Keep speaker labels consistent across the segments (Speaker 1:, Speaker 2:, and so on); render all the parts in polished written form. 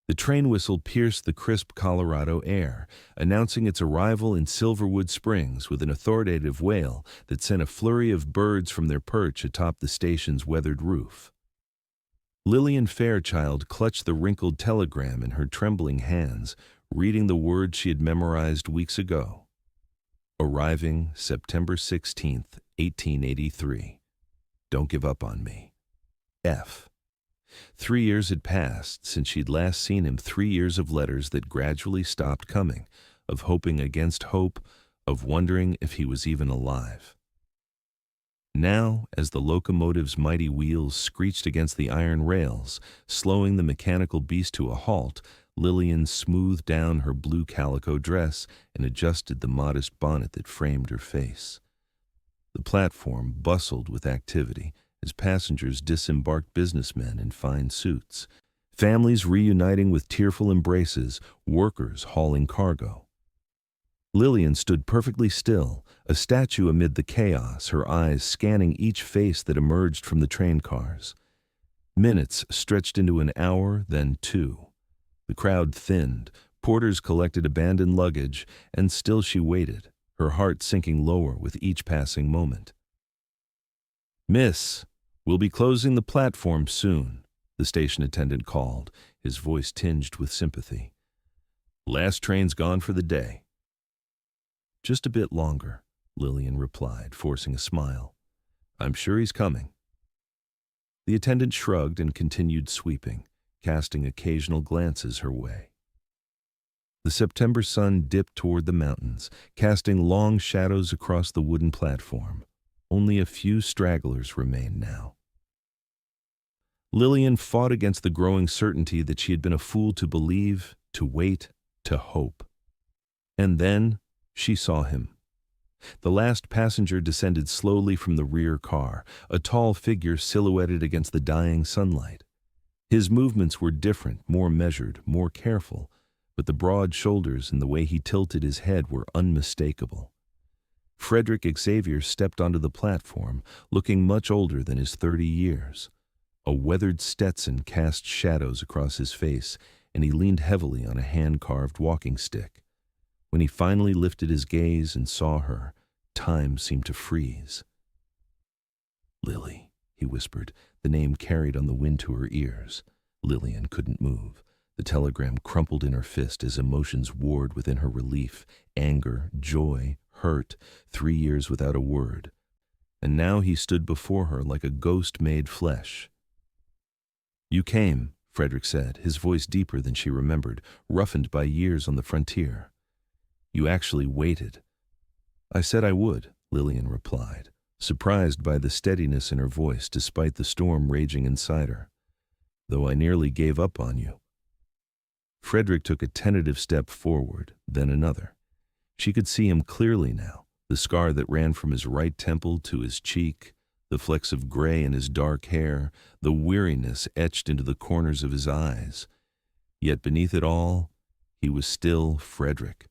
Speaker 1: The train whistle pierced the crisp Colorado air, announcing its arrival in Silverwood Springs with an authoritative wail that sent a flurry of birds from their perch atop the station's weathered roof. Lillian Fairchild clutched the wrinkled telegram in her trembling hands, reading the words she had memorized weeks ago. Arriving September 16th, 1883. Don't give up on me. F. 3 years had passed since she'd last seen him, 3 years of letters that gradually stopped coming, of hoping against hope, of wondering if he was even alive. Now, as the locomotive's mighty wheels screeched against the iron rails, slowing the mechanical beast to a halt, Lillian smoothed down her blue calico dress and adjusted the modest bonnet that framed her face. The platform bustled with activity as passengers disembarked, businessmen in fine suits, families reuniting with tearful embraces, workers hauling cargo. Lillian stood perfectly still, a statue amid the chaos, her eyes scanning each face that emerged from the train cars. Minutes stretched into an hour, then 2. The crowd thinned, porters collected abandoned luggage, and still she waited, her heart sinking lower with each passing moment. "Miss, we'll be closing the platform soon," the station attendant called, his voice tinged with sympathy. "Last train's gone for the day." "Just a bit longer," Lillian replied, forcing a smile. "I'm sure he's coming." The attendant shrugged and continued sweeping, casting occasional glances her way. The September sun dipped toward the mountains, casting long shadows across the wooden platform. Only a few stragglers remained now. Lillian fought against the growing certainty that she had been a fool to believe, to wait, to hope. And then she saw him. The last passenger descended slowly from the rear car, a tall figure silhouetted against the dying sunlight. His movements were different, more measured, more careful, but the broad shoulders and the way he tilted his head were unmistakable. Frederick Xavier stepped onto the platform, looking much older than his 30 years. A weathered Stetson cast shadows across his face, and he leaned heavily on a hand-carved walking stick. When he finally lifted his gaze and saw her, time seemed to freeze. "Lily," he whispered, the name carried on the wind to her ears. Lillian couldn't move. The telegram crumpled in her fist as emotions warred within her: relief, anger, joy, hurt, 3 years without a word. And now he stood before her like a ghost made flesh. "You came," Frederick said, his voice deeper than she remembered, roughened by years on the frontier. "You actually waited." "I said I would," Lillian replied, surprised by the steadiness in her voice despite the storm raging inside her. "Though I nearly gave up on you." Frederick took a tentative step forward, then another. She could see him clearly now, the scar that ran from his right temple to his cheek, the flecks of gray in his dark hair, the weariness etched into the corners of his eyes. Yet beneath it all, he was still Frederick,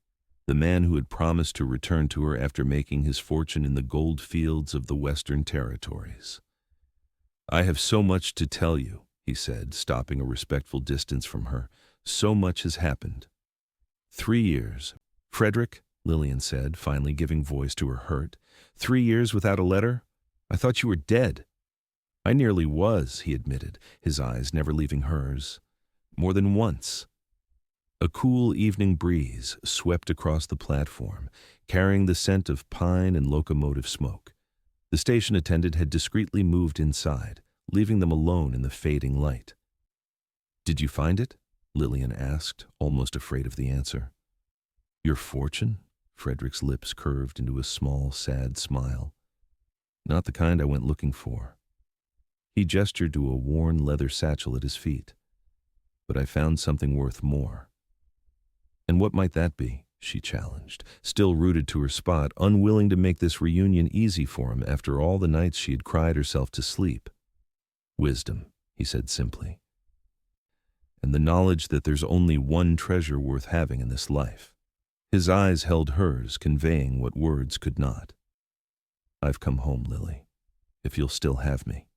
Speaker 1: the man who had promised to return to her after making his fortune in the gold fields of the Western Territories. "I have so much to tell you," he said, stopping a respectful distance from her. "So much has happened." 3 years. "Frederick," Lillian said, finally giving voice to her hurt. 3 years without a letter? I thought you were dead." "I nearly was," he admitted, his eyes never leaving hers. "More than once." A cool evening breeze swept across the platform, carrying the scent of pine and locomotive smoke. The station attendant had discreetly moved inside, leaving them alone in the fading light. "Did you find it?" Lillian asked, almost afraid of the answer. "Your fortune?" Frederick's lips curved into a small, sad smile. "Not the kind I went looking for." He gestured to a worn leather satchel at his feet. "But I found something worth more." "And what might that be?" she challenged, still rooted to her spot, unwilling to make this reunion easy for him after all the nights she had cried herself to sleep. "Wisdom," he said simply. "And the knowledge that there's only one treasure worth having in this life." His eyes held hers, conveying what words could not. "I've come home, Lily, if you'll still have me."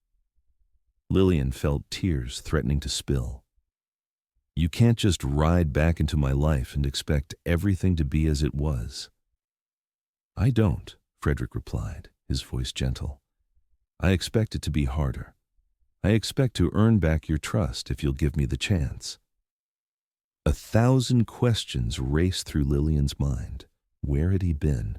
Speaker 1: Lillian felt tears threatening to spill. You can't just ride back into my life and expect everything to be as it was." "I don't," Frederick replied, his voice gentle. "I expect it to be harder. I expect to earn back your trust if you'll give me the chance." 1,000 questions raced through Lillian's mind. Where had he been?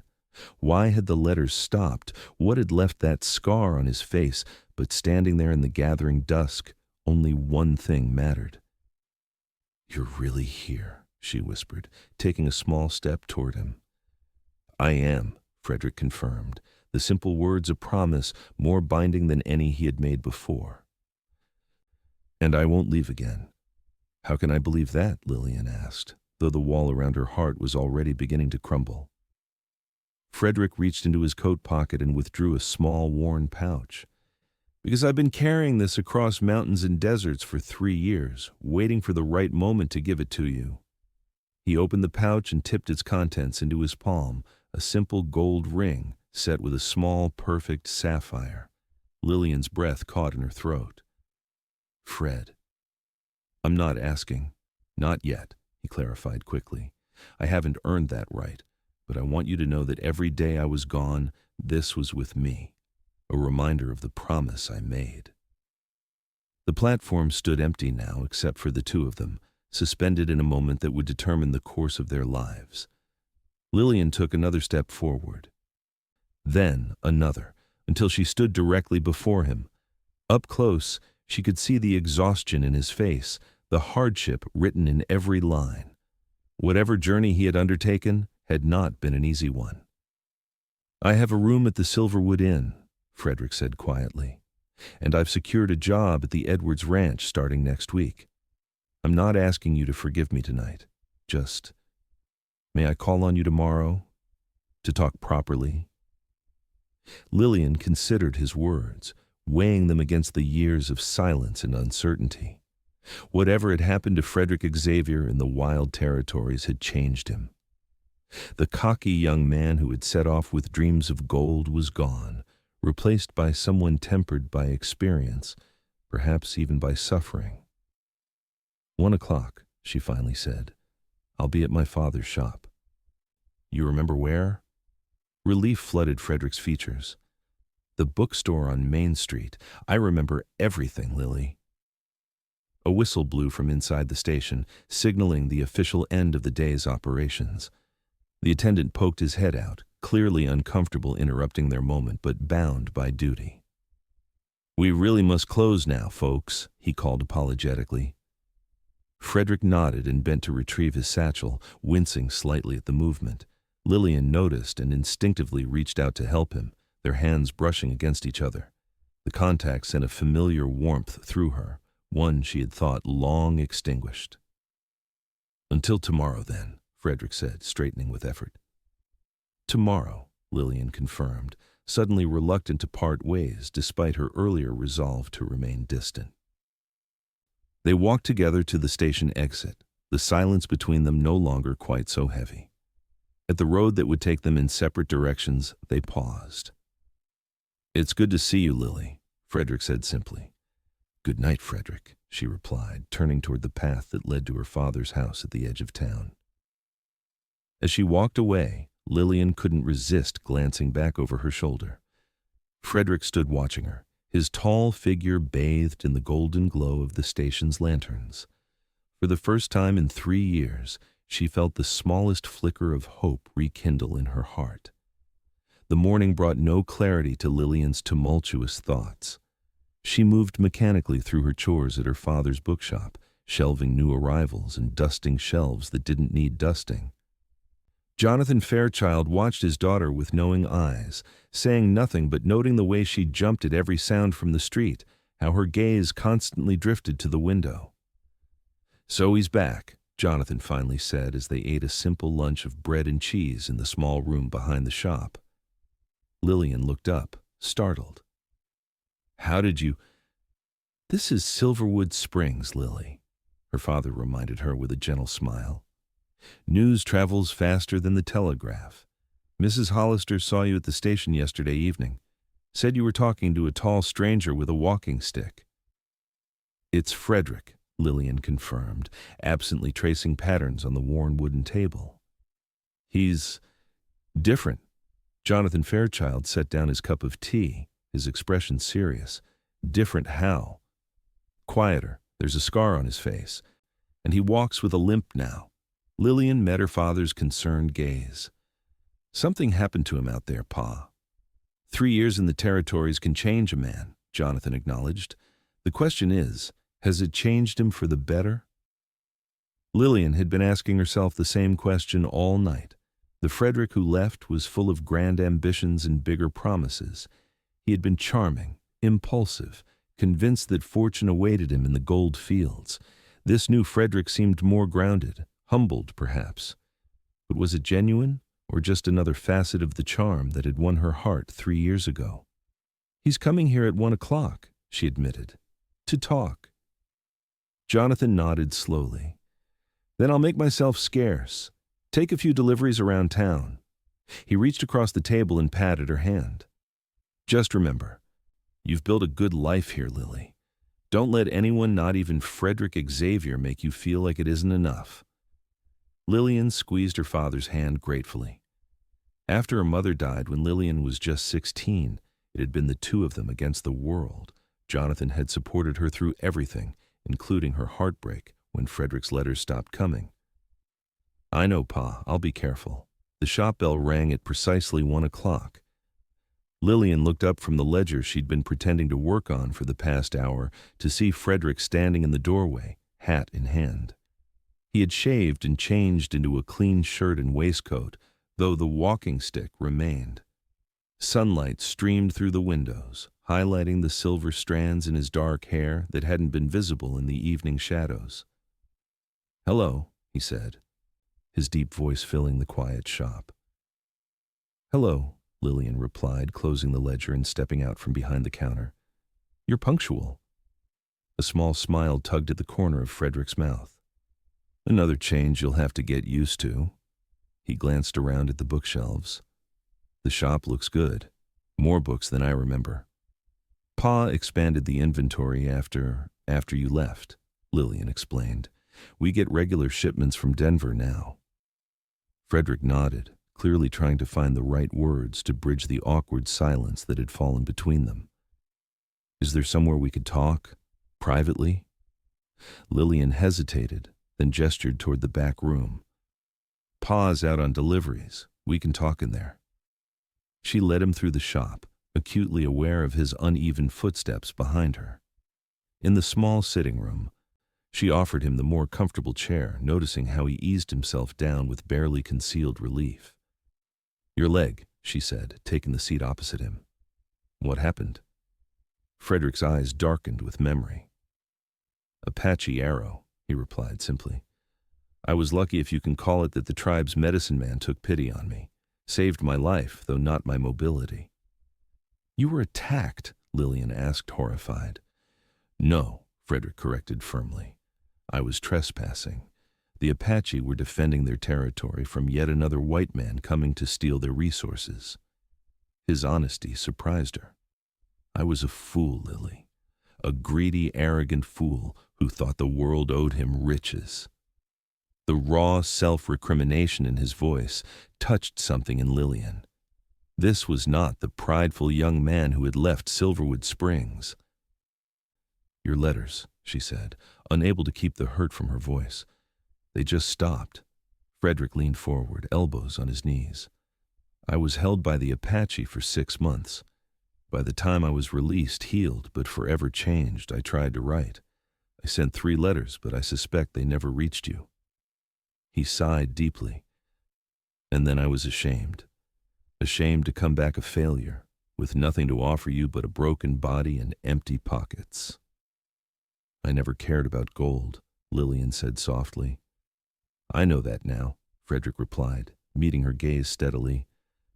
Speaker 1: Why had the letters stopped? What had left that scar on his face? But standing there in the gathering dusk, only one thing mattered. "You're really here," she whispered, taking a small step toward him. "I am," Frederick confirmed, the simple words a promise more binding than any he had made before. "And I won't leave again." "How can I believe that?" Lillian asked, though the wall around her heart was already beginning to crumble. Frederick reached into his coat pocket and withdrew a small, worn pouch. "Because I've been carrying this across mountains and deserts for 3 years, waiting for the right moment to give it to you." He opened the pouch and tipped its contents into his palm, a simple gold ring set with a small, perfect sapphire. Lillian's breath caught in her throat. "Fred, I'm not asking. Not yet," he clarified quickly. "I haven't earned that right, but I want you to know that every day I was gone, this was with me, a reminder of the promise I made." The platform stood empty now except for the two of them, suspended in a moment that would determine the course of their lives. Lillian took another step forward. Then another, until she stood directly before him. Up close, she could see the exhaustion in his face, the hardship written in every line. Whatever journey he had undertaken had not been an easy one. "I have a room at the Silverwood Inn," Frederick said quietly, "and I've secured a job at the Edwards Ranch starting next week. I'm not asking you to forgive me tonight. Just, may I call on you tomorrow to talk properly?" Lillian considered his words, weighing them against the years of silence and uncertainty. Whatever had happened to Frederick Xavier in the wild territories had changed him. The cocky young man who had set off with dreams of gold was gone, replaced by someone tempered by experience, perhaps even by suffering. 1 o'clock, she finally said. "I'll be at my father's shop." "You remember where?" Relief flooded Frederick's features. "The bookstore on Main Street. I remember everything, Lily." A whistle blew from inside the station, signaling the official end of the day's operations. The attendant poked his head out, clearly uncomfortable interrupting their moment, but bound by duty. "We really must close now, folks," he called apologetically. Frederick nodded and bent to retrieve his satchel, wincing slightly at the movement. Lillian noticed and instinctively reached out to help him, their hands brushing against each other. The contact sent a familiar warmth through her, one she had thought long extinguished. "Until tomorrow, then," Frederick said, straightening with effort. "Tomorrow," Lillian confirmed, suddenly reluctant to part ways despite her earlier resolve to remain distant. They walked together to the station exit, the silence between them no longer quite so heavy. At the road that would take them in separate directions, they paused. "It's good to see you, Lily," Frederick said simply. "Good night, Frederick," she replied, turning toward the path that led to her father's house at the edge of town. As she walked away, Lillian couldn't resist glancing back over her shoulder. Frederick stood watching her, his tall figure bathed in the golden glow of the station's lanterns. For the first time in 3 years, she felt the smallest flicker of hope rekindle in her heart. The morning brought no clarity to Lillian's tumultuous thoughts. She moved mechanically through her chores at her father's bookshop, shelving new arrivals and dusting shelves that didn't need dusting. Jonathan Fairchild watched his daughter with knowing eyes, saying nothing but noting the way she jumped at every sound from the street, how her gaze constantly drifted to the window. "So he's back," Jonathan finally said as they ate a simple lunch of bread and cheese in the small room behind the shop. Lillian looked up, startled. "How did you—" "This is Silverwood Springs, Lily," her father reminded her with a gentle smile. "News travels faster than the telegraph. Mrs. Hollister saw you at the station yesterday evening. Said you were talking to a tall stranger with a walking stick." "It's Frederick," Lillian confirmed, absently tracing patterns on the worn wooden table. He's different. Jonathan Fairchild set down his cup of tea, his expression serious. Different how? Quieter, there's a scar on his face, and he walks with a limp now. Lillian met her father's concerned gaze. Something happened to him out there, Pa. 3 years in the territories can change a man, Jonathan acknowledged. The question is, has it changed him for the better? Lillian had been asking herself the same question all night. The Frederick who left was full of grand ambitions and bigger promises. He had been charming, impulsive, convinced that fortune awaited him in the gold fields. This new Frederick seemed more grounded, humbled perhaps. But was it genuine, or just another facet of the charm that had won her heart 3 years ago? He's coming here at 1 o'clock, she admitted, to talk. Jonathan nodded slowly. Then I'll make myself scarce. Take a few deliveries around town. He reached across the table and patted her hand. Just remember, you've built a good life here, Lily. Don't let anyone, not even Frederick Xavier, make you feel like it isn't enough. Lillian squeezed her father's hand gratefully. After her mother died when Lillian was just 16, it had been the two of them against the world. Jonathan had supported her through everything, including her heartbreak when Frederick's letters stopped coming. I know, Pa, I'll be careful. The shop bell rang at precisely 1 o'clock. Lillian looked up from the ledger she'd been pretending to work on for the past hour to see Frederick standing in the doorway, hat in hand. He had shaved and changed into a clean shirt and waistcoat, though the walking stick remained. Sunlight streamed through the windows, highlighting the silver strands in his dark hair that hadn't been visible in the evening shadows. Hello, he said, his deep voice filling the quiet shop. Hello, Lillian replied, closing the ledger and stepping out from behind the counter. You're punctual. A small smile tugged at the corner of Frederick's mouth. Another change you'll have to get used to. He glanced around at the bookshelves. The shop looks good. More books than I remember. Pa expanded the inventory after you left, Lillian explained. We get regular shipments from Denver now. Frederick nodded, clearly trying to find the right words to bridge the awkward silence that had fallen between them. Is there somewhere we could talk? Privately? Lillian hesitated, then gestured toward the back room. Pa's out on deliveries. We can talk in there. She led him through the shop, acutely aware of his uneven footsteps behind her. In the small sitting room, she offered him the more comfortable chair, noticing how he eased himself down with barely concealed relief. Your leg, she said, taking the seat opposite him. What happened? Frederick's eyes darkened with memory. Apache arrow, he replied simply. I was lucky, if you can call it, that the tribe's medicine man took pity on me. Saved my life, though not my mobility. You were attacked, Lillian asked, horrified. No, Frederick corrected firmly. I was trespassing. The Apache were defending their territory from yet another white man coming to steal their resources. His honesty surprised her. I was a fool, Lily. A greedy, arrogant fool who thought the world owed him riches. The raw self-recrimination in his voice touched something in Lillian. This was not the prideful young man who had left Silverwood Springs. Your letters, she said, unable to keep the hurt from her voice. They just stopped. Frederick leaned forward, elbows on his knees. I was held by the Apache for 6 months. By the time I was released, healed, but forever changed, I tried to write. I sent 3 letters, but I suspect they never reached you. He sighed deeply. And then I was ashamed. Ashamed to come back a failure, with nothing to offer you but a broken body and empty pockets. I never cared about gold, Lillian said softly. I know that now, Frederick replied, meeting her gaze steadily,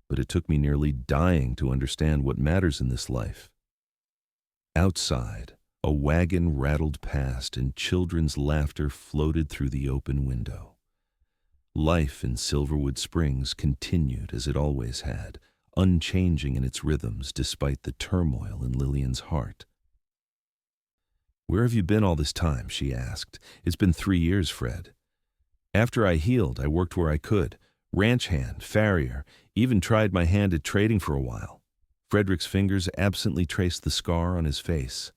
Speaker 1: but it took me nearly dying to understand what matters in this life. Outside, a wagon rattled past and children's laughter floated through the open window. Life in Silverwood Springs continued as it always had, unchanging in its rhythms despite the turmoil in Lillian's heart. "Where have you been all this time?" she asked. "It's been 3 years, Fred." "After I healed, I worked where I could. Ranch hand, farrier, even tried my hand at trading for a while." Frederick's fingers absently traced the scar on his face.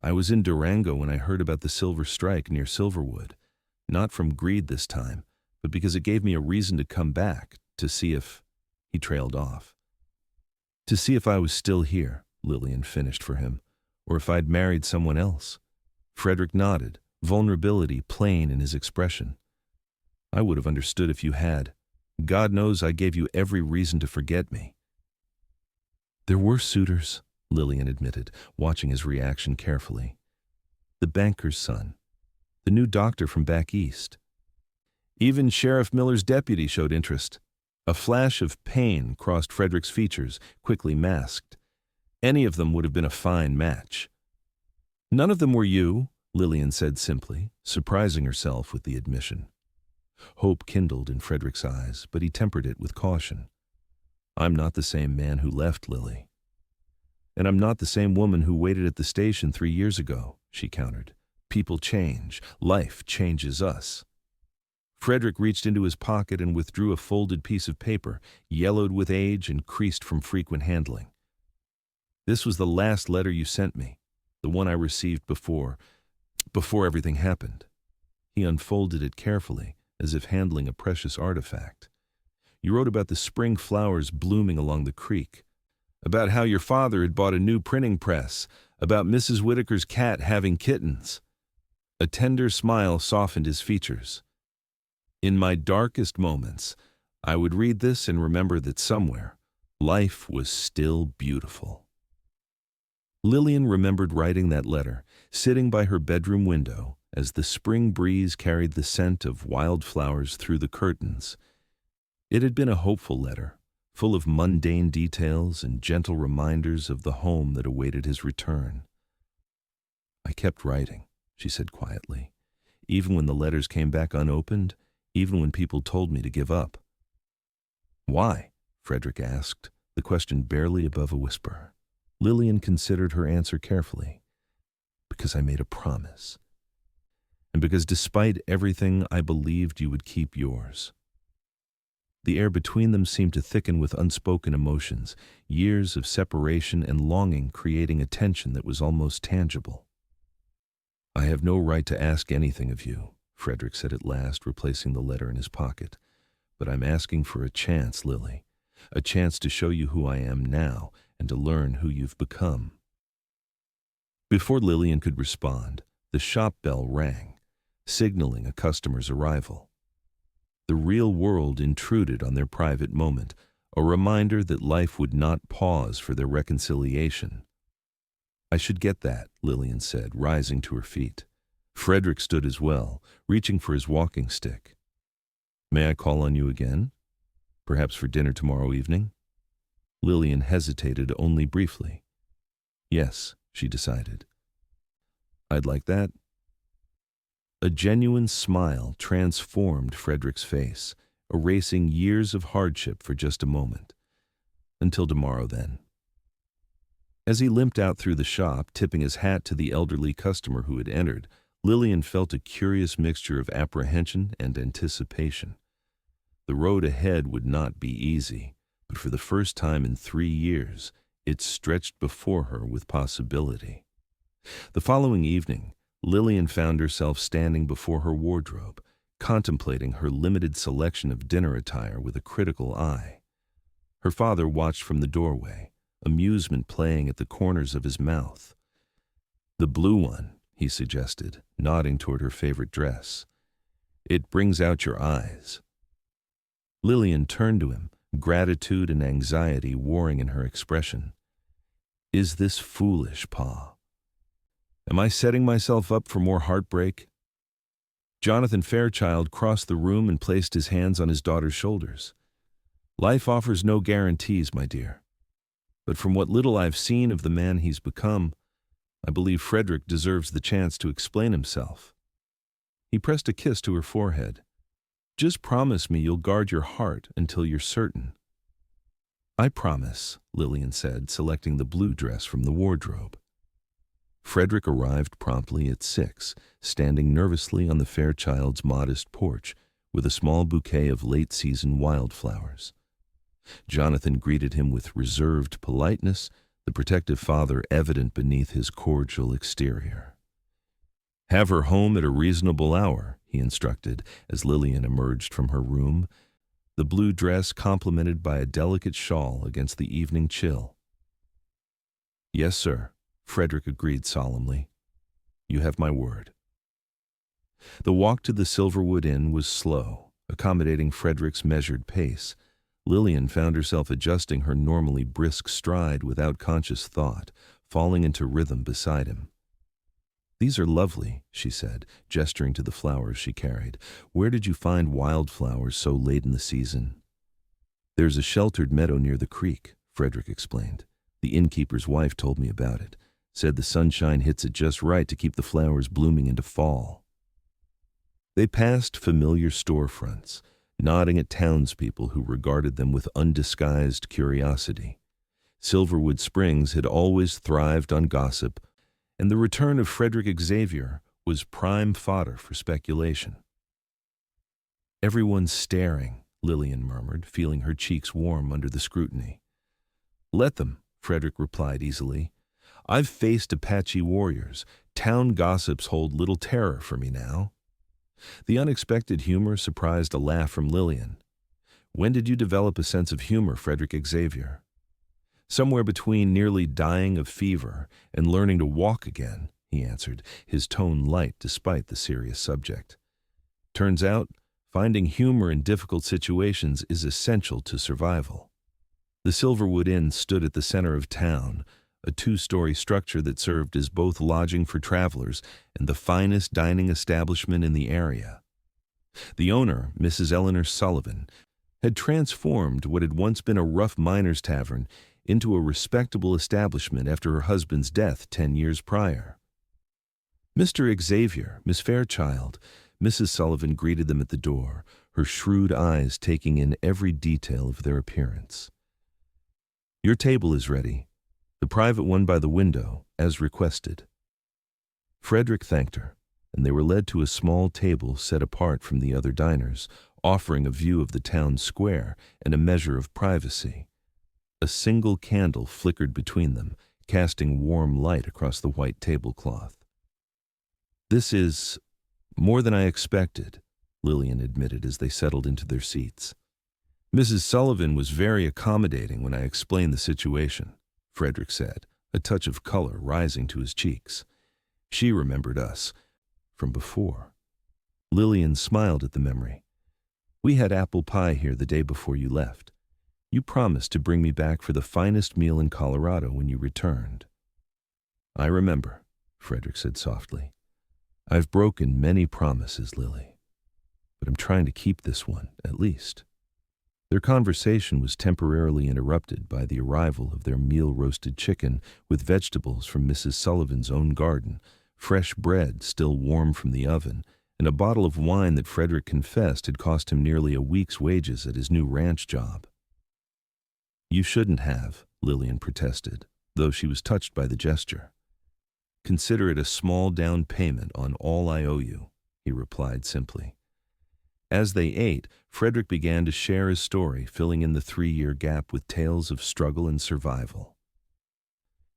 Speaker 1: "I was in Durango when I heard about the silver strike near Silverwood. Not from greed this time, but because it gave me a reason to come back, to see if—" He trailed off. "To see if I was still here," Lillian finished for him, "or if I'd married someone else." Frederick nodded, vulnerability plain in his expression. "I would have understood if you had. God knows I gave you every reason to forget me." "There were suitors," Lillian admitted, watching his reaction carefully. "The banker's son. The new doctor from back east. Even Sheriff Miller's deputy showed interest." A flash of pain crossed Frederick's features, quickly masked. "Any of them would have been a fine match." "None of them were you," Lillian said simply, surprising herself with the admission. Hope kindled in Frederick's eyes, but he tempered it with caution. "I'm not the same man who left, Lily." "And I'm not the same woman who waited at the station 3 years ago," she countered. "People change. Life changes us." Frederick reached into his pocket and withdrew a folded piece of paper, yellowed with age and creased from frequent handling. "This was the last letter you sent me, the one I received before everything happened." He unfolded it carefully, as if handling a precious artifact. "You wrote about the spring flowers blooming along the creek, about how your father had bought a new printing press, about Mrs. Whitaker's cat having kittens." A tender smile softened his features. "In my darkest moments, I would read this and remember that somewhere, life was still beautiful." Lillian remembered writing that letter, sitting by her bedroom window, as the spring breeze carried the scent of wildflowers through the curtains. It had been a hopeful letter, full of mundane details and gentle reminders of the home that awaited his return. "I kept writing," she said quietly, "even when the letters came back unopened, even when people told me to give up." "Why?" Frederick asked, the question barely above a whisper. Lillian considered her answer carefully. "Because I made a promise. And because despite everything, I believed you would keep yours." The air between them seemed to thicken with unspoken emotions, years of separation and longing creating a tension that was almost tangible. "I have no right to ask anything of you," Frederick said at last, replacing the letter in his pocket. "But I'm asking for a chance, Lily. A chance to show you who I am now and to learn who you've become." Before Lillian could respond, the shop bell rang, signaling a customer's arrival. The real world intruded on their private moment, a reminder that life would not pause for their reconciliation. "I should get that," Lillian said, rising to her feet. Frederick stood as well, reaching for his walking stick. "May I call on you again? Perhaps for dinner tomorrow evening?" Lillian hesitated only briefly. "Yes," she decided. "I'd like that." A genuine smile transformed Frederick's face, erasing years of hardship for just a moment. "Until tomorrow, then." As he limped out through the shop, tipping his hat to the elderly customer who had entered, Lillian felt a curious mixture of apprehension and anticipation. The road ahead would not be easy, but for the first time in 3 years, it stretched before her with possibility. The following evening, Lillian found herself standing before her wardrobe, contemplating her limited selection of dinner attire with a critical eye. Her father watched from the doorway, amusement playing at the corners of his mouth. "The blue one," he suggested, nodding toward her favorite dress. "It brings out your eyes." Lillian turned to him, gratitude and anxiety warring in her expression. "Is this foolish, Pa? Am I setting myself up for more heartbreak?" Jonathan Fairchild crossed the room and placed his hands on his daughter's shoulders. "Life offers no guarantees, my dear. But from what little I've seen of the man he's become, I believe Frederick deserves the chance to explain himself." He pressed a kiss to her forehead. "Just promise me you'll guard your heart until you're certain." "I promise," Lillian said, selecting the blue dress from the wardrobe. Frederick arrived promptly at 6, standing nervously on the Fairchild's modest porch with a small bouquet of late-season wildflowers. Jonathan greeted him with reserved politeness, the protective father evident beneath his cordial exterior. "Have her home at a reasonable hour," he instructed as Lillian emerged from her room, the blue dress complemented by a delicate shawl against the evening chill. "Yes, sir," Frederick agreed solemnly. "You have my word." The walk to the Silverwood Inn was slow, accommodating Frederick's measured pace. Lillian found herself adjusting her normally brisk stride without conscious thought, falling into rhythm beside him. "These are lovely," she said, gesturing to the flowers she carried. "Where did you find wildflowers so late in the season?" "There's a sheltered meadow near the creek," Frederick explained. "The innkeeper's wife told me about it. Said the sunshine hits it just right to keep the flowers blooming into fall." They passed familiar storefronts, nodding at townspeople who regarded them with undisguised curiosity. Silverwood Springs had always thrived on gossip, and the return of Frederick Xavier was prime fodder for speculation. "Everyone's staring," Lillian murmured, feeling her cheeks warm under the scrutiny. "Let them," Frederick replied easily. "I've faced Apache warriors. Town gossips hold little terror for me now." The unexpected humor surprised a laugh from Lillian. "When did you develop a sense of humor, Frederick Xavier?" "Somewhere between nearly dying of fever and learning to walk again," he answered, his tone light despite the serious subject. "Turns out, finding humor in difficult situations is essential to survival." The Silverwood Inn stood at the center of town, a 2-story structure that served as both lodging for travelers and the finest dining establishment in the area. The owner, Mrs. Eleanor Sullivan, had transformed what had once been a rough miner's tavern into a respectable establishment after her husband's death 10 years prior. "Mr. Xavier, Miss Fairchild," Mrs. Sullivan greeted them at the door, her shrewd eyes taking in every detail of their appearance. "Your table is ready. The private one by the window, as requested." Frederick thanked her, and they were led to a small table set apart from the other diners, offering a view of the town square and a measure of privacy. A single candle flickered between them, casting warm light across the white tablecloth. "This is more than I expected," Lillian admitted as they settled into their seats. "Mrs. Sullivan was very accommodating when I explained the situation," Frederick said, a touch of color rising to his cheeks. "She remembered us from before." Lillian smiled at the memory. "We had apple pie here the day before you left. You promised to bring me back for the finest meal in Colorado when you returned." "I remember," Frederick said softly. "I've broken many promises, Lily, but I'm trying to keep this one, at least." Their conversation was temporarily interrupted by the arrival of their meal-roasted chicken with vegetables from Mrs. Sullivan's own garden, fresh bread still warm from the oven, and a bottle of wine that Frederick confessed had cost him nearly a week's wages at his new ranch job. "You shouldn't have," Lillian protested, though she was touched by the gesture. "Consider it a small down payment on all I owe you," he replied simply. As they ate, Frederick began to share his story, filling in the 3-year gap with tales of struggle and survival.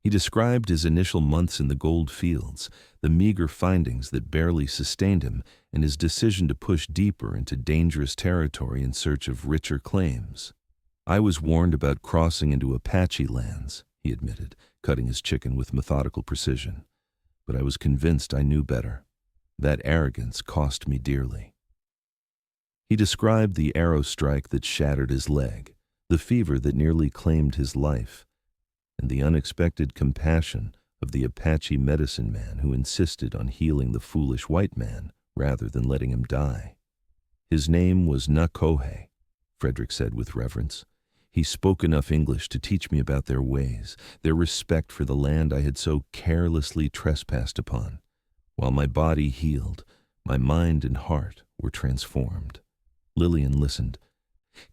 Speaker 1: He described his initial months in the gold fields, the meager findings that barely sustained him, and his decision to push deeper into dangerous territory in search of richer claims. "I was warned about crossing into Apache lands," he admitted, cutting his chicken with methodical precision. "But I was convinced I knew better. That arrogance cost me dearly." He described the arrow strike that shattered his leg, the fever that nearly claimed his life, and the unexpected compassion of the Apache medicine man who insisted on healing the foolish white man rather than letting him die. "His name was Nakohe," Frederick said with reverence. "He spoke enough English to teach me about their ways, their respect for the land I had so carelessly trespassed upon. While my body healed, my mind and heart were transformed." Lillian listened,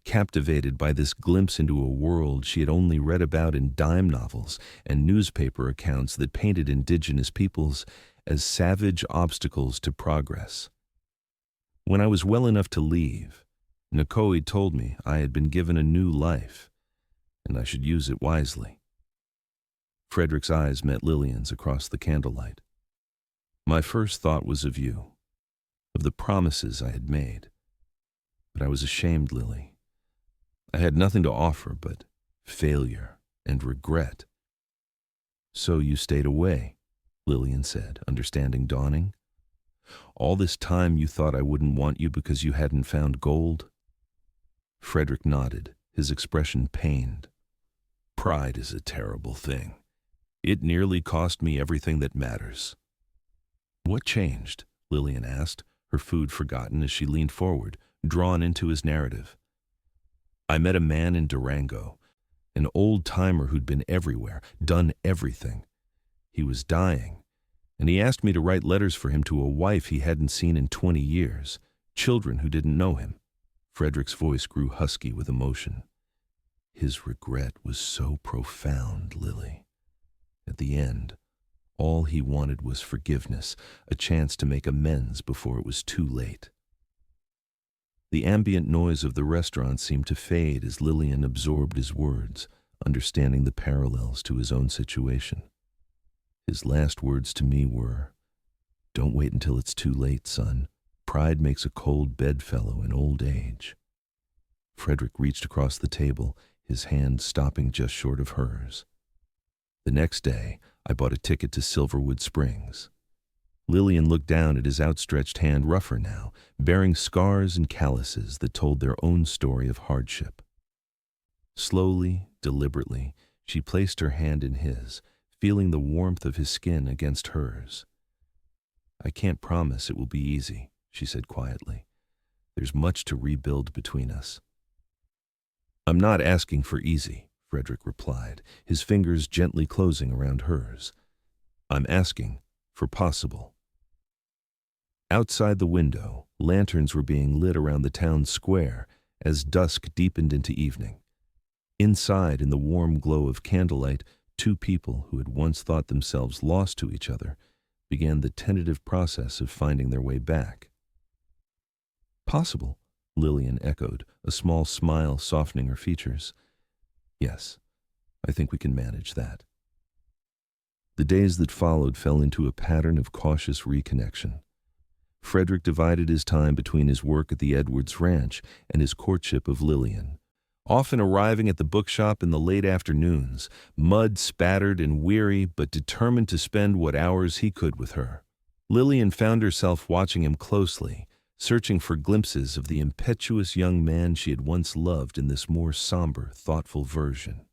Speaker 1: captivated by this glimpse into a world she had only read about in dime novels and newspaper accounts that painted indigenous peoples as savage obstacles to progress. When I was well enough to leave, Nikoi told me I had been given a new life, and I should use it wisely. Frederick's eyes met Lillian's across the candlelight. My first thought was of you, of the promises I had made. But I was ashamed, Lily. I had nothing to offer but failure and regret. So you stayed away, Lillian said, understanding dawning. All this time you thought I wouldn't want you because you hadn't found gold? Frederick nodded, his expression pained. Pride is a terrible thing. It nearly cost me everything that matters. What changed? Lillian asked, her food forgotten as she leaned forward, drawn into his narrative. I met a man in Durango, an old-timer who'd been everywhere, done everything. He was dying, and he asked me to write letters for him to a wife he hadn't seen in 20 years, children who didn't know him. Frederick's voice grew husky with emotion. His regret was so profound, Lily. At the end, all he wanted was forgiveness, a chance to make amends before it was too late. The ambient noise of the restaurant seemed to fade as Lillian absorbed his words, understanding the parallels to his own situation. His last words to me were, "Don't wait until it's too late, son. Pride makes a cold bedfellow in old age." Frederick reached across the table, his hand stopping just short of hers. The next day, I bought a ticket to Silverwood Springs. Lillian looked down at his outstretched hand, rougher now, bearing scars and calluses that told their own story of hardship. Slowly, deliberately, she placed her hand in his, feeling the warmth of his skin against hers. "I can't promise it will be easy," she said quietly. "There's much to rebuild between us." "I'm not asking for easy," Frederick replied, his fingers gently closing around hers. "I'm asking for possible." Outside the window, lanterns were being lit around the town square as dusk deepened into evening. Inside, in the warm glow of candlelight, two people who had once thought themselves lost to each other began the tentative process of finding their way back. "Possible," Lillian echoed, a small smile softening her features. "Yes, I think we can manage that." The days that followed fell into a pattern of cautious reconnection. Frederick divided his time between his work at the Edwards Ranch and his courtship of Lillian, often arriving at the bookshop in the late afternoons, mud-spattered and weary, but determined to spend what hours he could with her. Lillian found herself watching him closely, searching for glimpses of the impetuous young man she had once loved in this more somber, thoughtful version.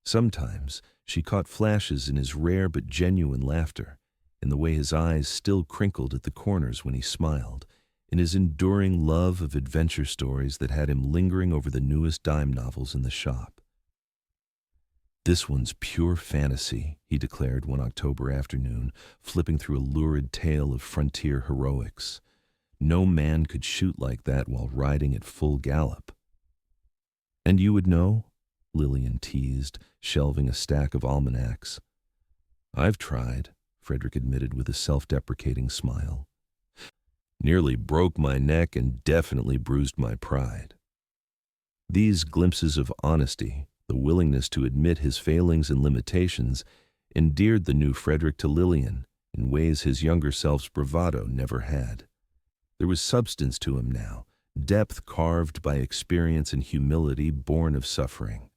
Speaker 1: Sometimes she caught flashes in his rare but genuine laughter, in the way his eyes still crinkled at the corners when he smiled, in his enduring love of adventure stories that had him lingering over the newest dime novels in the shop. "This one's pure fantasy," he declared one October afternoon, flipping through a lurid tale of frontier heroics. "No man could shoot like that while riding at full gallop." "And you would know?" Lillian teased, shelving a stack of almanacs. "I've tried," Frederick admitted with a self-deprecating smile. "Nearly broke my neck and definitely bruised my pride." These glimpses of honesty, the willingness to admit his failings and limitations, endeared the new Frederick to Lillian in ways his younger self's bravado never had. There was substance to him now, depth carved by experience and humility born of suffering.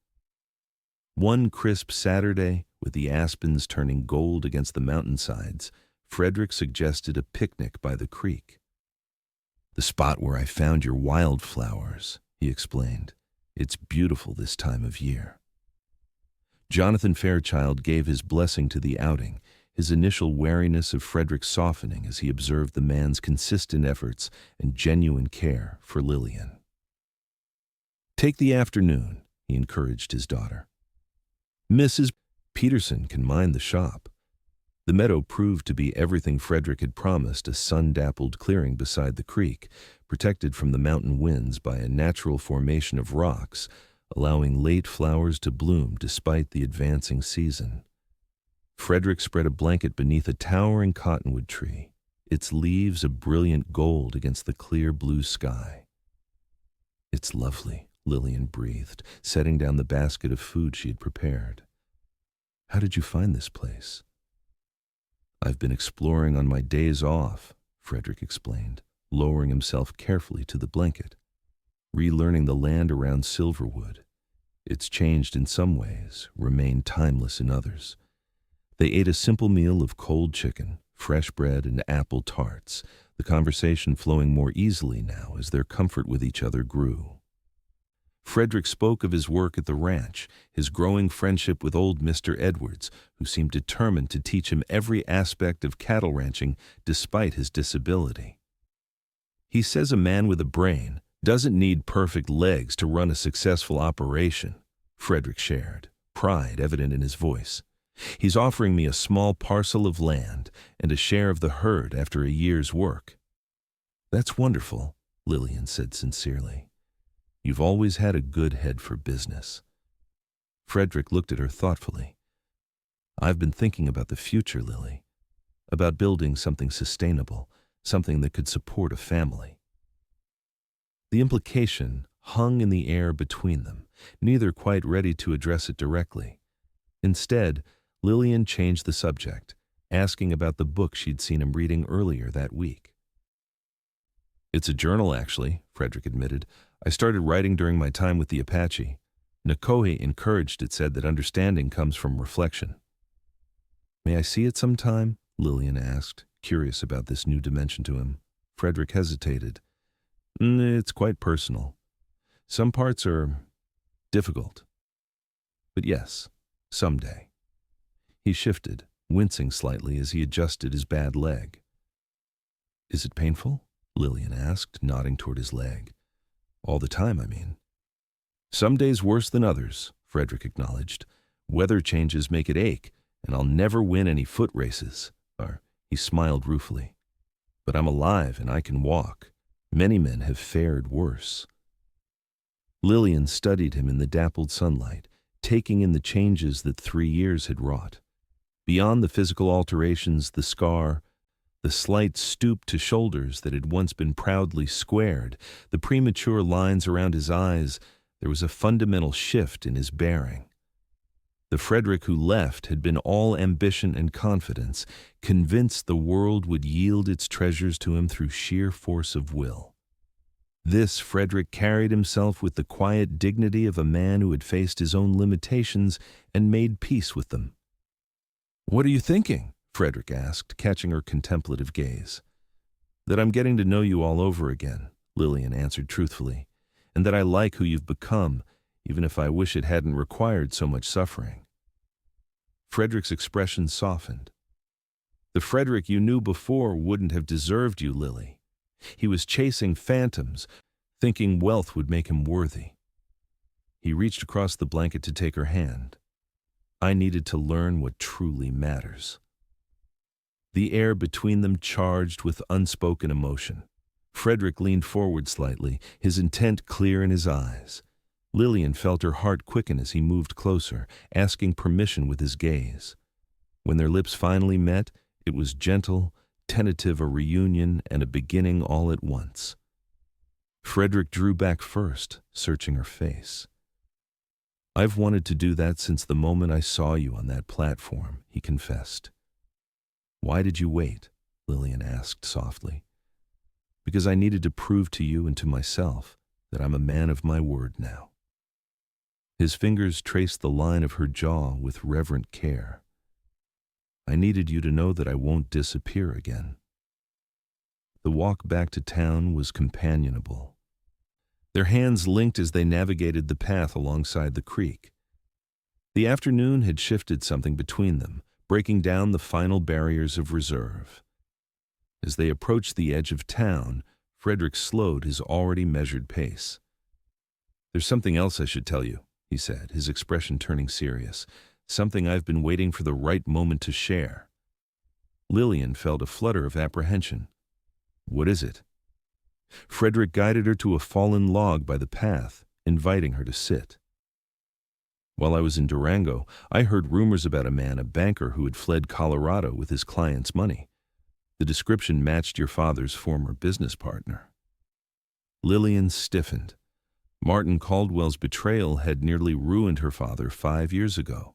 Speaker 1: One crisp Saturday, with the aspens turning gold against the mountainsides, Frederick suggested a picnic by the creek. "The spot where I found your wildflowers," he explained. "It's beautiful this time of year." Jonathan Fairchild gave his blessing to the outing, his initial wariness of Frederick softening as he observed the man's consistent efforts and genuine care for Lillian. "Take the afternoon," he encouraged his daughter. "Mrs. Peterson can mind the shop." The meadow proved to be everything Frederick had promised, a sun-dappled clearing beside the creek, protected from the mountain winds by a natural formation of rocks, allowing late flowers to bloom despite the advancing season. Frederick spread a blanket beneath a towering cottonwood tree, its leaves a brilliant gold against the clear blue sky. "It's lovely," Lillian breathed, setting down the basket of food she had prepared. "How did you find this place?" "I've been exploring on my days off," Frederick explained, lowering himself carefully to the blanket. "Relearning the land around Silverwood. It's changed in some ways, remained timeless in others." They ate a simple meal of cold chicken, fresh bread, and apple tarts, the conversation flowing more easily now as their comfort with each other grew. Frederick spoke of his work at the ranch, his growing friendship with old Mr. Edwards, who seemed determined to teach him every aspect of cattle ranching despite his disability. "He says a man with a brain doesn't need perfect legs to run a successful operation," Frederick shared, pride evident in his voice. "He's offering me a small parcel of land and a share of the herd after a year's work." "That's wonderful," Lillian said sincerely. "You've always had a good head for business." Frederick looked at her thoughtfully. "I've been thinking about the future, Lily, about building something sustainable, something that could support a family." The implication hung in the air between them, neither quite ready to address it directly. Instead, Lillian changed the subject, asking about the book she'd seen him reading earlier that week. "It's a journal, actually," Frederick admitted. "I started writing during my time with the Apache. Nakohe encouraged it, said that understanding comes from reflection." "May I see it sometime?" Lillian asked, curious about this new dimension to him. Frederick hesitated. "It's quite personal. Some parts are difficult. But yes, someday." He shifted, wincing slightly as he adjusted his bad leg. "Is it painful?" Lillian asked, nodding toward his leg. "All the time, I mean." "Some days worse than others," Frederick acknowledged. "Weather changes make it ache, and I'll never win any foot races." He smiled ruefully. "But I'm alive and I can walk. Many men have fared worse." Lillian studied him in the dappled sunlight, taking in the changes that 3 years had wrought. Beyond the physical alterations, the scar, the slight stoop to shoulders that had once been proudly squared, the premature lines around his eyes, there was a fundamental shift in his bearing. The Frederick who left had been all ambition and confidence, convinced the world would yield its treasures to him through sheer force of will. This Frederick carried himself with the quiet dignity of a man who had faced his own limitations and made peace with them. "What are you thinking?" Frederick asked, catching her contemplative gaze. "That I'm getting to know you all over again," Lillian answered truthfully, "and that I like who you've become, even if I wish it hadn't required so much suffering." Frederick's expression softened. "The Frederick you knew before wouldn't have deserved you, Lily. He was chasing phantoms, thinking wealth would make him worthy." He reached across the blanket to take her hand. "I needed to learn what truly matters." The air between them charged with unspoken emotion. Frederick leaned forward slightly, his intent clear in his eyes. Lillian felt her heart quicken as he moved closer, asking permission with his gaze. When their lips finally met, it was gentle, tentative, a reunion and a beginning all at once. Frederick drew back first, searching her face. "I've wanted to do that since the moment I saw you on that platform," he confessed. "Why did you wait?" Lillian asked softly. "Because I needed to prove to you and to myself that I'm a man of my word now." His fingers traced the line of her jaw with reverent care. "I needed you to know that I won't disappear again." The walk back to town was companionable. Their hands linked as they navigated the path alongside the creek. The afternoon had shifted something between them, breaking down the final barriers of reserve. As they approached the edge of town, Frederick slowed his already measured pace. "There's something else I should tell you," he said, his expression turning serious. "Something I've been waiting for the right moment to share." Lillian felt a flutter of apprehension. "What is it?" Frederick guided her to a fallen log by the path, inviting her to sit. "While I was in Durango, I heard rumors about a banker who had fled Colorado with his client's money. The description matched your father's former business partner." Lillian stiffened. Martin Caldwell's betrayal had nearly ruined her father 5 years ago,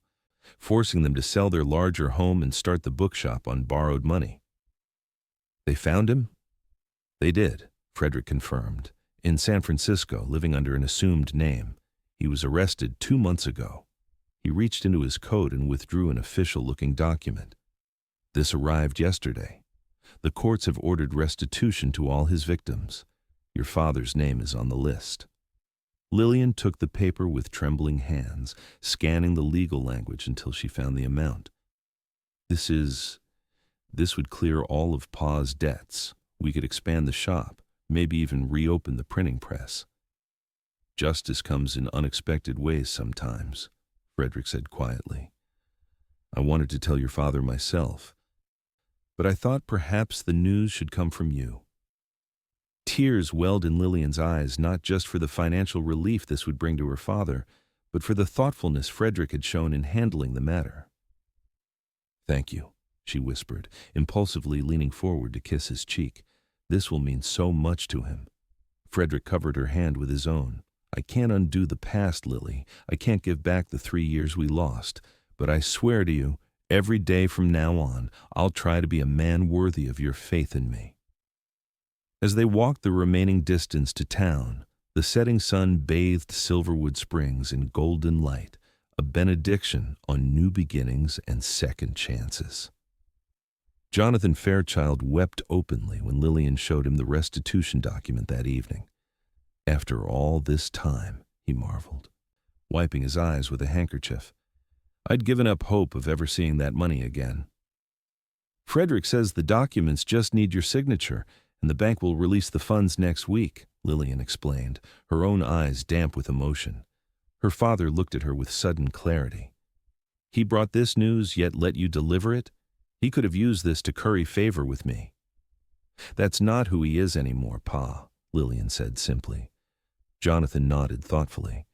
Speaker 1: forcing them to sell their larger home and start the bookshop on borrowed money. "They found him?" "They did," Frederick confirmed. "In San Francisco, living under an assumed name. He was arrested 2 months ago." He reached into his coat and withdrew an official-looking document. "This arrived yesterday. The courts have ordered restitution to all his victims. Your father's name is on the list." Lillian took the paper with trembling hands, scanning the legal language until she found the amount. This would clear all of Pa's debts. We could expand the shop, maybe even reopen the printing press." "Justice comes in unexpected ways sometimes," Frederick said quietly. "I wanted to tell your father myself, but I thought perhaps the news should come from you." Tears welled in Lillian's eyes, not just for the financial relief this would bring to her father, but for the thoughtfulness Frederick had shown in handling the matter. "Thank you," she whispered, impulsively leaning forward to kiss his cheek. "This will mean so much to him." Frederick covered her hand with his own. "I can't undo the past, Lily. I can't give back the 3 years we lost. But I swear to you, every day from now on, I'll try to be a man worthy of your faith in me." As they walked the remaining distance to town, the setting sun bathed Silverwood Springs in golden light, a benediction on new beginnings and second chances. Jonathan Fairchild wept openly when Lillian showed him the restitution document that evening. "After all this time," he marveled, wiping his eyes with a handkerchief. "I'd given up hope of ever seeing that money again." "Frederick says the documents just need your signature, and the bank will release the funds next week," Lillian explained, her own eyes damp with emotion. Her father looked at her with sudden clarity. "He brought this news, yet let you deliver it? He could have used this to curry favor with me." "That's not who he is anymore, Pa," Lillian said simply. Jonathan nodded thoughtfully.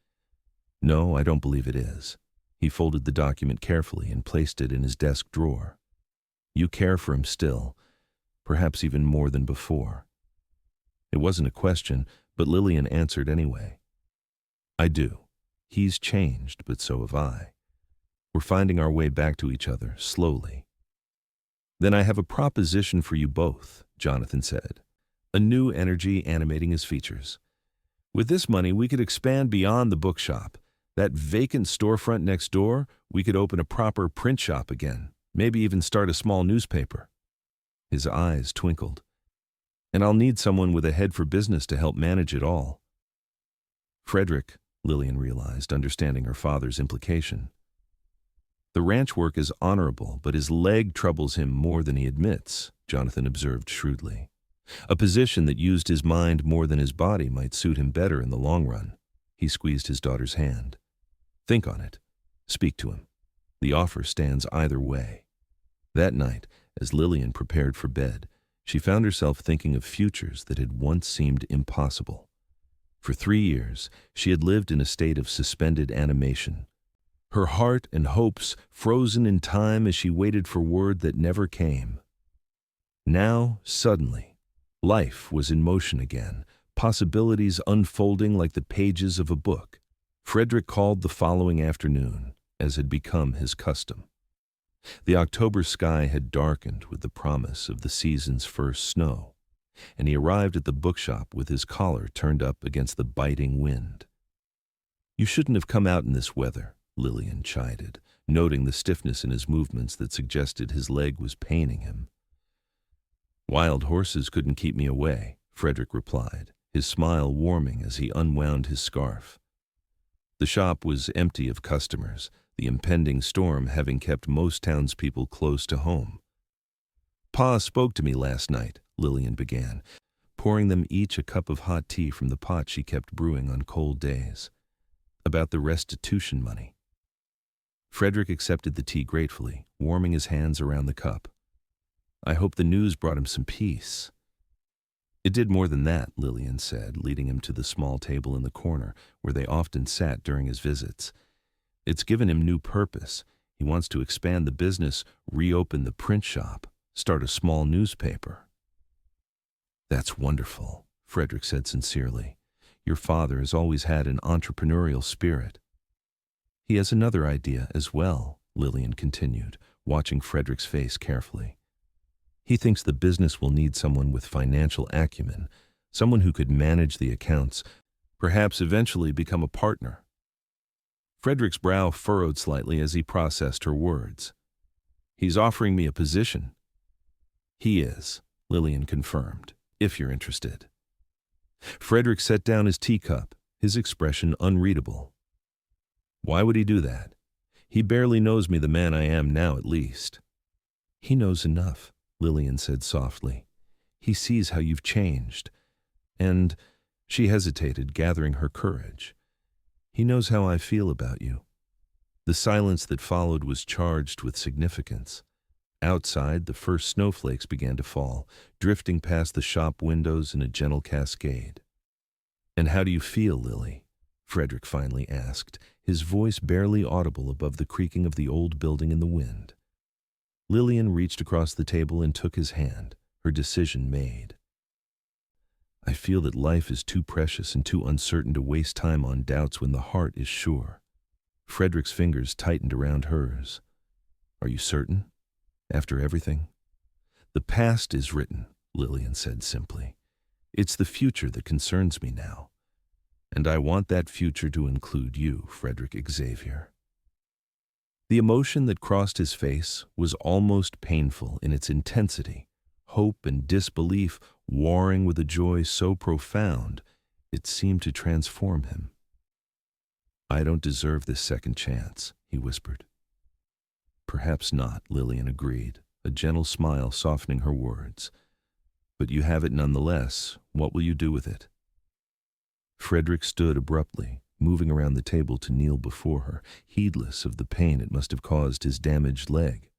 Speaker 1: "No, I don't believe it is." He folded the document carefully and placed it in his desk drawer. "You care for him still, perhaps even more than before." It wasn't a question, but Lillian answered anyway. "I do. He's changed, but so have I. We're finding our way back to each other, slowly." "Then I have a proposition for you both," Jonathan said, a new energy animating his features. "With this money, we could expand beyond the bookshop. That vacant storefront next door, we could open a proper print shop again, maybe even start a small newspaper." His eyes twinkled. "And I'll need someone with a head for business to help manage it all." "Frederick," Lillian realized, understanding her father's implication. "The ranch work is honorable, but his leg troubles him more than he admits," Jonathan observed shrewdly. "A position that used his mind more than his body might suit him better in the long run." He squeezed his daughter's hand. "Think on it. Speak to him. The offer stands either way." That night, as Lillian prepared for bed, she found herself thinking of futures that had once seemed impossible. For 3 years, she had lived in a state of suspended animation, her heart and hopes frozen in time as she waited for word that never came. Now, suddenly, life was in motion again, possibilities unfolding like the pages of a book. Frederick called the following afternoon, as had become his custom. The October sky had darkened with the promise of the season's first snow, and he arrived at the bookshop with his collar turned up against the biting wind. "You shouldn't have come out in this weather," Lillian chided, noting the stiffness in his movements that suggested his leg was paining him. "Wild horses couldn't keep me away," Frederick replied, his smile warming as he unwound his scarf. The shop was empty of customers, the impending storm having kept most townspeople close to home. "Pa spoke to me last night," Lillian began, pouring them each a cup of hot tea from the pot she kept brewing on cold days, "about the restitution money." Frederick accepted the tea gratefully, warming his hands around the cup. I hope the news brought him some peace." "It did more than that," Lillian said, leading him to the small table in the corner where they often sat during his visits. "It's given him new purpose. He wants to expand the business, reopen the print shop, start a small newspaper." "That's wonderful," Frederick said sincerely. "Your father has always had an entrepreneurial spirit." "He has another idea as well," Lillian continued, watching Frederick's face carefully. "He thinks the business will need someone with financial acumen, someone who could manage the accounts, perhaps eventually become a partner." Frederick's brow furrowed slightly as he processed her words. "He's offering me a position." "He is," Lillian confirmed, "if you're interested." Frederick set down his teacup, his expression unreadable. "Why would he do that? He barely knows me the man I am now, at least." "He knows enough," Lillian said softly. "He sees how you've changed. And," she hesitated, gathering her courage, "he knows how I feel about you." The silence that followed was charged with significance. Outside, the first snowflakes began to fall, drifting past the shop windows in a gentle cascade. "And how do you feel, Lily?" Frederick finally asked, his voice barely audible above the creaking of the old building in the wind. Lillian reached across the table and took his hand, her decision made. "I feel that life is too precious and too uncertain to waste time on doubts when the heart is sure." Frederick's fingers tightened around hers. "Are you certain? After everything?" "The past is written," Lillian said simply. "It's the future that concerns me now. And I want that future to include you, Frederick Xavier." The emotion that crossed his face was almost painful in its intensity, hope and disbelief warring with a joy so profound it seemed to transform him. "I don't deserve this second chance," he whispered. "Perhaps not," Lillian agreed, a gentle smile softening her words. "But you have it nonetheless. What will you do with it?" Frederick stood abruptly, moving around the table to kneel before her, heedless of the pain it must have caused his damaged leg.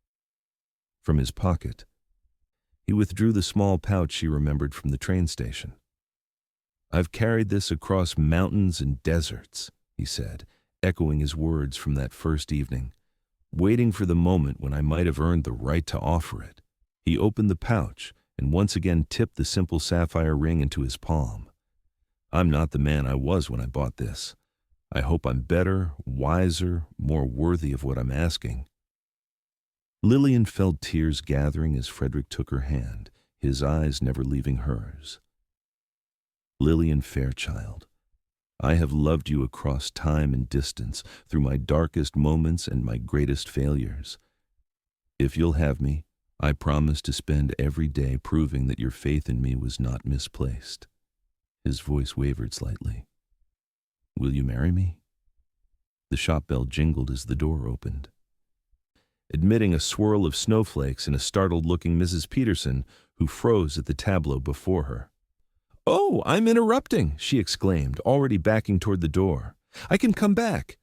Speaker 1: From his pocket, he withdrew the small pouch she remembered from the train station. "I've carried this across mountains and deserts," he said, echoing his words from that first evening, "waiting for the moment when I might have earned the right to offer it." He opened the pouch and once again tipped the simple sapphire ring into his palm. "I'm not the man I was when I bought this. I hope I'm better, wiser, more worthy of what I'm asking." Lillian felt tears gathering as Frederick took her hand, his eyes never leaving hers. "Lillian Fairchild, I have loved you across time and distance, through my darkest moments and my greatest failures. If you'll have me, I promise to spend every day proving that your faith in me was not misplaced." His voice wavered slightly. "Will you marry me?" The shop bell jingled as the door opened, admitting a swirl of snowflakes and a startled-looking Mrs. Peterson, who froze at the tableau before her. "Oh, I'm interrupting," she exclaimed, already backing toward the door. "I can come back."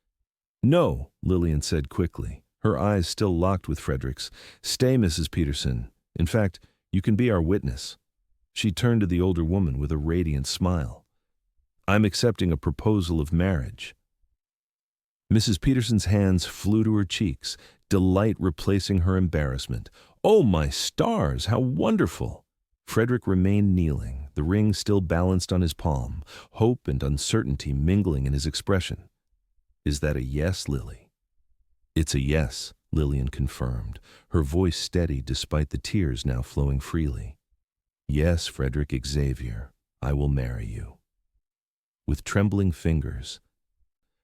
Speaker 1: "No," Lillian said quickly, her eyes still locked with Frederick's. "Stay, Mrs. Peterson. In fact, you can be our witness." She turned to the older woman with a radiant smile. "I'm accepting a proposal of marriage." Mrs. Peterson's hands flew to her cheeks, delight replacing her embarrassment. "Oh, my stars, how wonderful!" Frederick remained kneeling, the ring still balanced on his palm, hope and uncertainty mingling in his expression. "Is that a yes, Lily?" "It's a yes," Lillian confirmed, her voice steady despite the tears now flowing freely. "Yes, Frederick Xavier, I will marry you." With trembling fingers,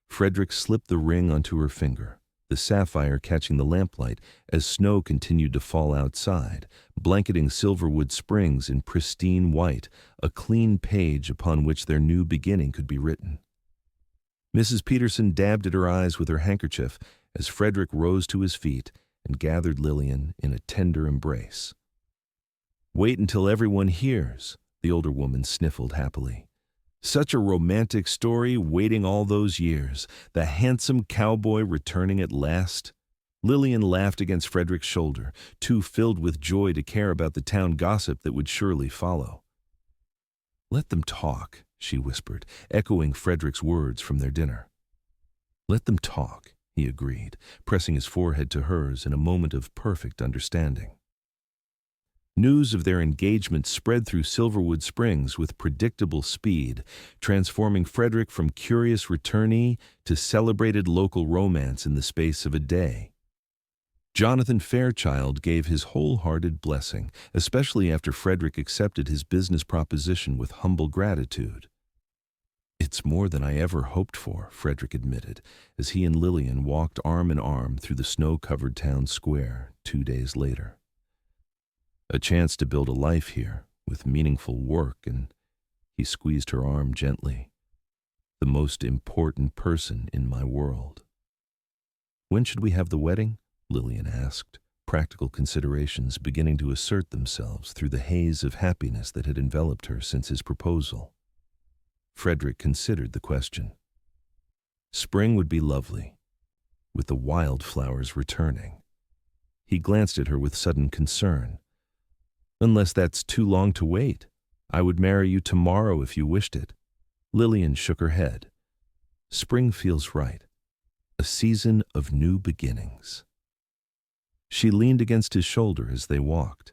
Speaker 1: Frederick slipped the ring onto her finger, the sapphire catching the lamplight as snow continued to fall outside, blanketing Silverwood Springs in pristine white, a clean page upon which their new beginning could be written. Mrs. Peterson dabbed at her eyes with her handkerchief as Frederick rose to his feet and gathered Lillian in a tender embrace. "Wait until everyone hears," the older woman sniffled happily. "Such a romantic story, waiting all those years, the handsome cowboy returning at last." Lillian laughed against Frederick's shoulder, too filled with joy to care about the town gossip that would surely follow. "Let them talk," she whispered, echoing Frederick's words from their dinner. "Let them talk," he agreed, pressing his forehead to hers in a moment of perfect understanding. News of their engagement spread through Silverwood Springs with predictable speed, transforming Frederick from curious returnee to celebrated local romance in the space of a day. Jonathan Fairchild gave his wholehearted blessing, especially after Frederick accepted his business proposition with humble gratitude. "It's more than I ever hoped for," Frederick admitted, as he and Lillian walked arm in arm through the snow-covered town square 2 days later. "A chance to build a life here, with meaningful work, and," he squeezed her arm gently, "the most important person in my world." "When should we have the wedding?" Lillian asked, practical considerations beginning to assert themselves through the haze of happiness that had enveloped her since his proposal. Frederick considered the question. Spring would be lovely, with the wildflowers returning. He glanced at her with sudden concern. "Unless that's too long to wait. I would marry you tomorrow if you wished it." Lillian shook her head. "Spring feels right. A season of new beginnings." She leaned against his shoulder as they walked.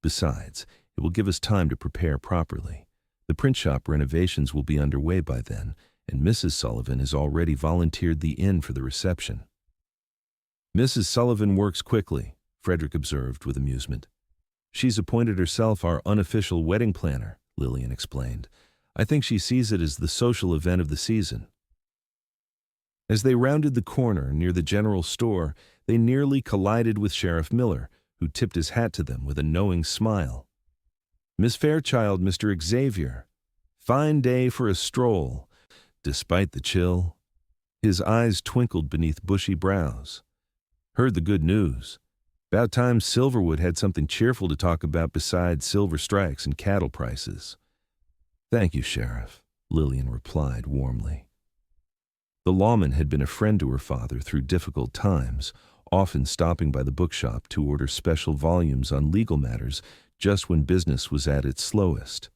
Speaker 1: "Besides, it will give us time to prepare properly. The print shop renovations will be underway by then, and Mrs. Sullivan has already volunteered the inn for the reception." "Mrs. Sullivan works quickly," Frederick observed with amusement. "She's appointed herself our unofficial wedding planner," Lillian explained. "I think she sees it as the social event of the season." As they rounded the corner near the general store, they nearly collided with Sheriff Miller, who tipped his hat to them with a knowing smile. "Miss Fairchild, Mr. Xavier. Fine day for a stroll, despite the chill." His eyes twinkled beneath bushy brows. "Heard the good news. About time Silverwood had something cheerful to talk about besides silver strikes and cattle prices." "Thank you, Sheriff," Lillian replied warmly. The lawman had been a friend to her father through difficult times, often stopping by the bookshop to order special volumes on legal matters just when business was at its slowest.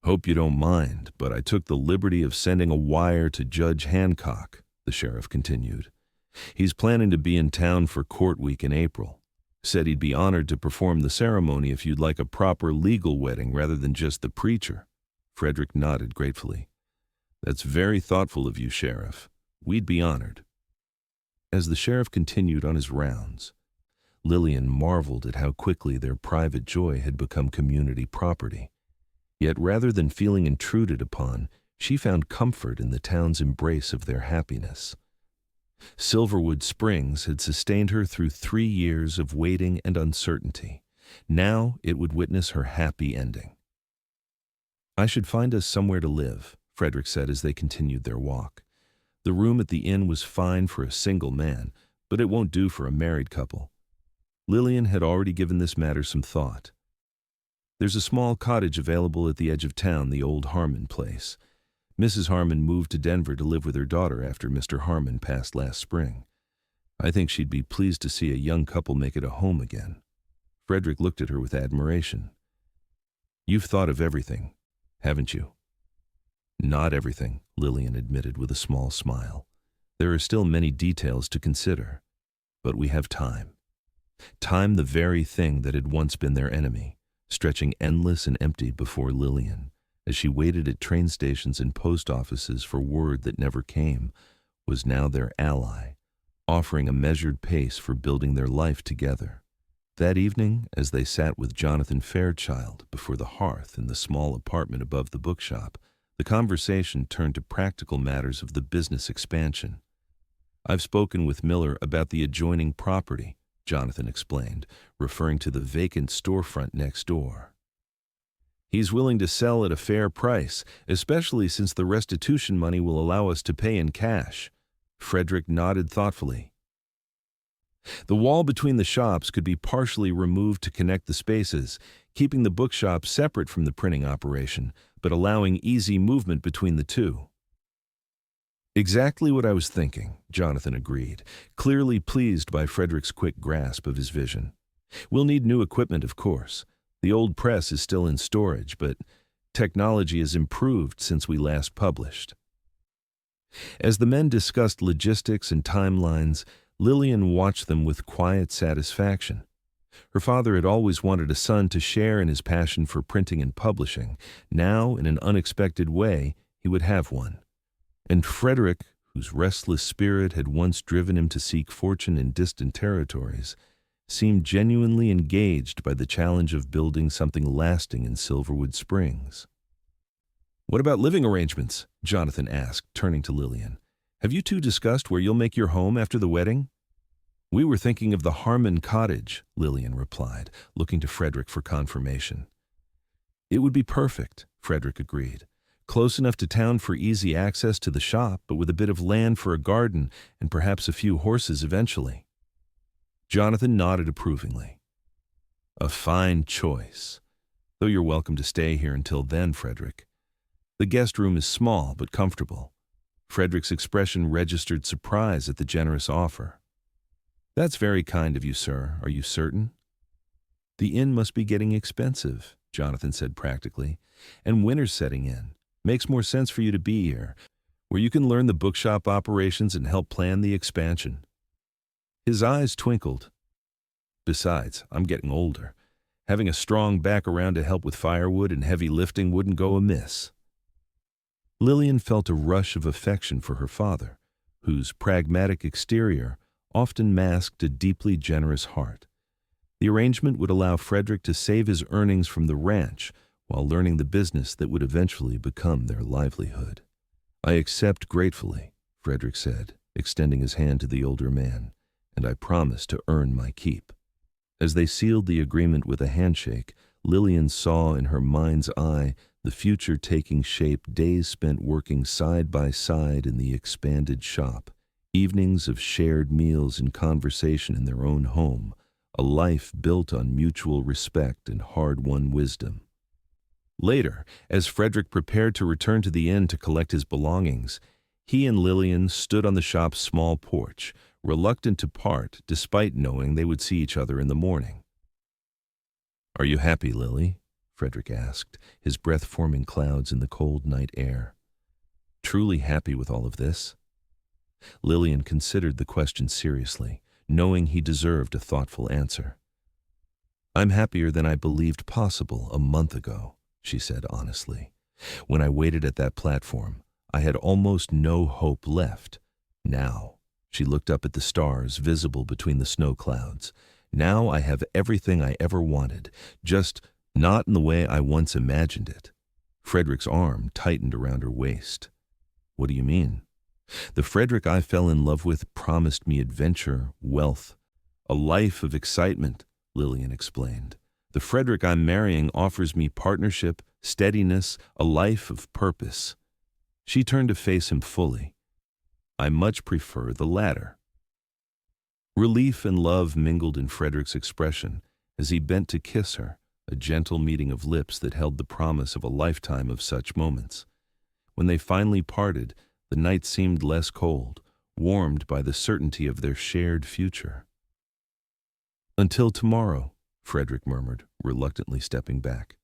Speaker 1: "Hope you don't mind, but I took the liberty of sending a wire to Judge Hancock," the sheriff continued. "He's planning to be in town for court week in April. Said he'd be honored to perform the ceremony if you'd like a proper legal wedding rather than just the preacher." Frederick nodded gratefully. "That's very thoughtful of you, Sheriff. We'd be honored." As the sheriff continued on his rounds, Lillian marveled at how quickly their private joy had become community property. Yet rather than feeling intruded upon, she found comfort in the town's embrace of their happiness. Silverwood Springs had sustained her through 3 years of waiting and uncertainty. Now it would witness her happy ending. "I should find us somewhere to live," Frederick said as they continued their walk. "The room at the inn was fine for a single man, but it won't do for a married couple." Lillian had already given this matter some thought. "There's a small cottage available at the edge of town, the old Harmon place. Mrs. Harmon moved to Denver to live with her daughter after Mr. Harmon passed last spring. I think she'd be pleased to see a young couple make it a home again." Frederick looked at her with admiration. "You've thought of everything, haven't you?" "Not everything," Lillian admitted with a small smile. "There are still many details to consider. But we have time. Time, the very thing that had once been their enemy, stretching endless and empty before Lillian, as she waited at train stations and post offices for word that never came, was now their ally, offering a measured pace for building their life together. That evening, as they sat with Jonathan Fairchild before the hearth in the small apartment above the bookshop, the conversation turned to practical matters of the business expansion. "I've spoken with Miller about the adjoining property," Jonathan explained, referring to the vacant storefront next door. "He's willing to sell at a fair price, especially since the restitution money will allow us to pay in cash." Frederick nodded thoughtfully. "The wall between the shops could be partially removed to connect the spaces, keeping the bookshop separate from the printing operation, but allowing easy movement between the two." Exactly what I was thinking, Jonathan agreed, clearly pleased by Frederick's quick grasp of his vision. We'll need new equipment, of course. The old press is still in storage, but technology has improved since we last published. As the men discussed logistics and timelines, Lillian watched them with quiet satisfaction. Her father had always wanted a son to share in his passion for printing and publishing. Now, in an unexpected way, he would have one. And Frederick, whose restless spirit had once driven him to seek fortune in distant territories, seemed genuinely engaged by the challenge of building something lasting in Silverwood Springs. "What about living arrangements?" Jonathan asked, turning to Lillian. "Have you two discussed where you'll make your home after the wedding?" "We were thinking of the Harmon cottage," Lillian replied, looking to Frederick for confirmation. "It would be perfect," Frederick agreed. "Close enough to town for easy access to the shop, but with a bit of land for a garden and perhaps a few horses eventually." Jonathan nodded approvingly. "A fine choice. Though you're welcome to stay here until then, Frederick. The guest room is small but comfortable." Frederick's expression registered surprise at the generous offer. "That's very kind of you, sir. Are you certain?" "The inn must be getting expensive," Jonathan said practically, "and winter's setting in. Makes more sense for you to be here, where you can learn the bookshop operations and help plan the expansion." His eyes twinkled. "Besides, I'm getting older. Having a strong back around to help with firewood and heavy lifting wouldn't go amiss." Lillian felt a rush of affection for her father, whose pragmatic exterior often masked a deeply generous heart. The arrangement would allow Frederick to save his earnings from the ranch while learning the business that would eventually become their livelihood. "I accept gratefully," Frederick said, extending his hand to the older man, "and I promise to earn my keep." As they sealed the agreement with a handshake, Lillian saw in her mind's eye the future taking shape, days spent working side by side in the expanded shop, evenings of shared meals and conversation in their own home, a life built on mutual respect and hard-won wisdom. Later, as Frederick prepared to return to the inn to collect his belongings, he and Lillian stood on the shop's small porch, reluctant to part despite knowing they would see each other in the morning. "Are you happy, Lily?" Frederick asked, his breath forming clouds in the cold night air. "Truly happy with all of this?" Lillian considered the question seriously, knowing he deserved a thoughtful answer. "I'm happier than I believed possible a month ago," she said honestly. "When I waited at that platform, I had almost no hope left. Now," she looked up at the stars visible between the snow clouds, "now I have everything I ever wanted, just not in the way I once imagined it." Frederick's arm tightened around her waist. "What do you mean?" "The Frederick I fell in love with promised me adventure, wealth, a life of excitement," Lillian explained. "The Frederick I'm marrying offers me partnership, steadiness, a life of purpose." She turned to face him fully. "I much prefer the latter." Relief and love mingled in Frederick's expression as he bent to kiss her, a gentle meeting of lips that held the promise of a lifetime of such moments. When they finally parted, the night seemed less cold, warmed by the certainty of their shared future. "Until tomorrow," Frederick murmured, reluctantly stepping back.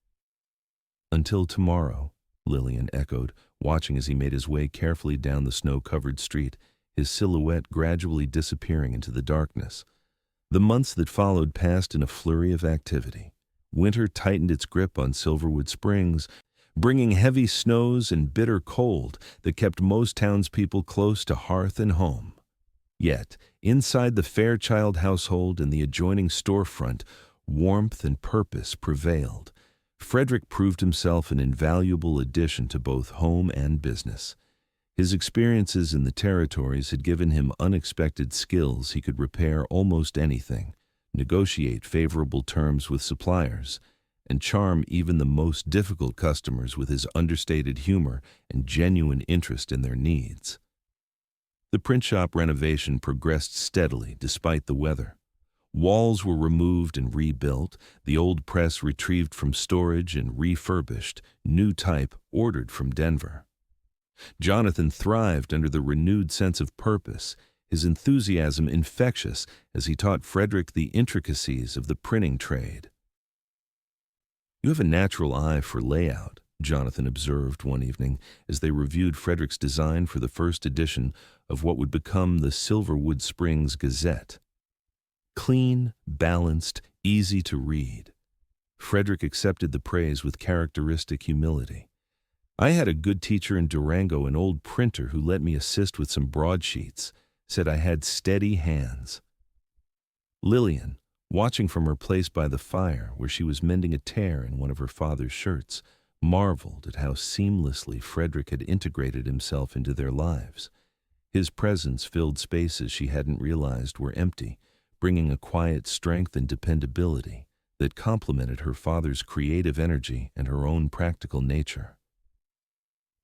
Speaker 1: "Until tomorrow," Lillian echoed, watching as he made his way carefully down the snow-covered street, his silhouette gradually disappearing into the darkness. The months that followed passed in a flurry of activity. Winter tightened its grip on Silverwood Springs, bringing heavy snows and bitter cold that kept most townspeople close to hearth and home. Yet, inside the Fairchild household and the adjoining storefront, warmth and purpose prevailed. Frederick proved himself an invaluable addition to both home and business. His experiences in the territories had given him unexpected skills. He could repair almost anything, negotiate favorable terms with suppliers, and charm even the most difficult customers with his understated humor and genuine interest in their needs. The print shop renovation progressed steadily despite the weather. Walls were removed and rebuilt, the old press retrieved from storage and refurbished, new type ordered from Denver. Jonathan thrived under the renewed sense of purpose, his enthusiasm infectious as he taught Frederick the intricacies of the printing trade. "You have a natural eye for layout," Jonathan observed one evening as they reviewed Frederick's design for the first edition of what would become the Silverwood Springs Gazette. Clean, balanced, easy to read. Frederick accepted the praise with characteristic humility. "I had a good teacher in Durango, an old printer who let me assist with some broadsheets, said I had steady hands." Lillian, watching from her place by the fire where she was mending a tear in one of her father's shirts, marveled at how seamlessly Frederick had integrated himself into their lives. His presence filled spaces she hadn't realized were empty, bringing a quiet strength and dependability that complemented her father's creative energy and her own practical nature.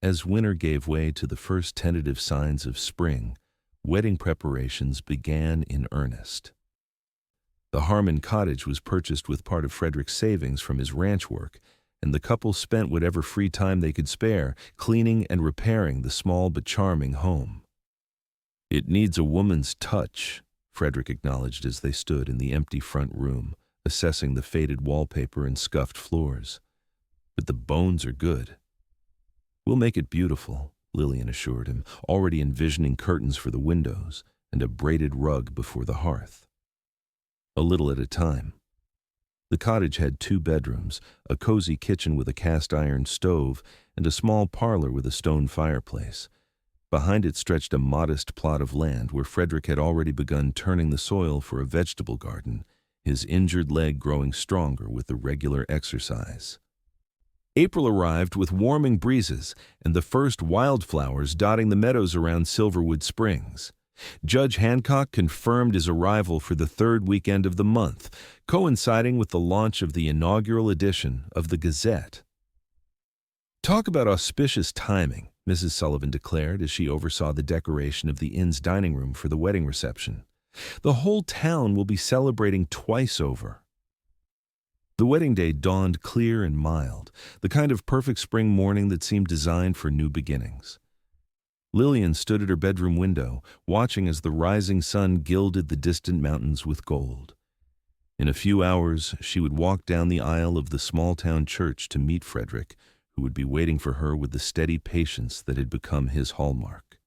Speaker 1: As winter gave way to the first tentative signs of spring, wedding preparations began in earnest. The Harmon cottage was purchased with part of Frederick's savings from his ranch work, and the couple spent whatever free time they could spare cleaning and repairing the small but charming home. "It needs a woman's touch," Frederick acknowledged as they stood in the empty front room, assessing the faded wallpaper and scuffed floors. "But the bones are good." "We'll make it beautiful," Lillian assured him, already envisioning curtains for the windows and a braided rug before the hearth. A little at a time. The cottage had 2 bedrooms, a cozy kitchen with a cast-iron stove, and a small parlor with a stone fireplace. Behind it stretched a modest plot of land where Frederick had already begun turning the soil for a vegetable garden, his injured leg growing stronger with the regular exercise. April arrived with warming breezes and the first wildflowers dotting the meadows around Silverwood Springs. Judge Hancock confirmed his arrival for the 3rd weekend of the month, coinciding with the launch of the inaugural edition of the Gazette. "Talk about auspicious timing," Mrs. Sullivan declared as she oversaw the decoration of the inn's dining room for the wedding reception. "The whole town will be celebrating twice over." The wedding day dawned clear and mild, the kind of perfect spring morning that seemed designed for new beginnings. Lillian stood at her bedroom window, watching as the rising sun gilded the distant mountains with gold. In a few hours, she would walk down the aisle of the small-town church to meet Frederick, who would be waiting for her with the steady patience that had become his hallmark.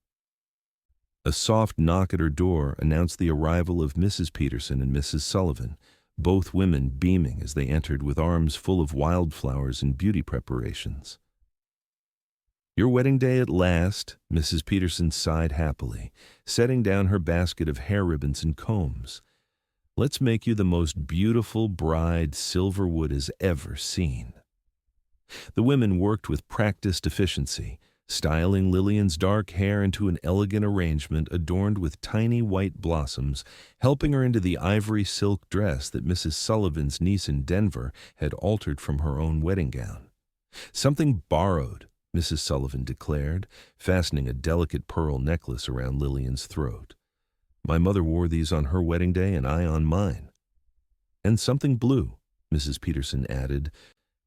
Speaker 1: A soft knock at her door announced the arrival of Mrs. Peterson and Mrs. Sullivan, both women beaming as they entered with arms full of wildflowers and beauty preparations. "Your wedding day at last," Mrs. Peterson sighed happily, setting down her basket of hair ribbons and combs. "Let's make you the most beautiful bride Silverwood has ever seen." The women worked with practiced efficiency, styling Lillian's dark hair into an elegant arrangement adorned with tiny white blossoms, helping her into the ivory silk dress that Mrs. Sullivan's niece in Denver had altered from her own wedding gown. "Something borrowed," Mrs. Sullivan declared, fastening a delicate pearl necklace around Lillian's throat. "My mother wore these on her wedding day and I on mine." "And something blue," Mrs. Peterson added,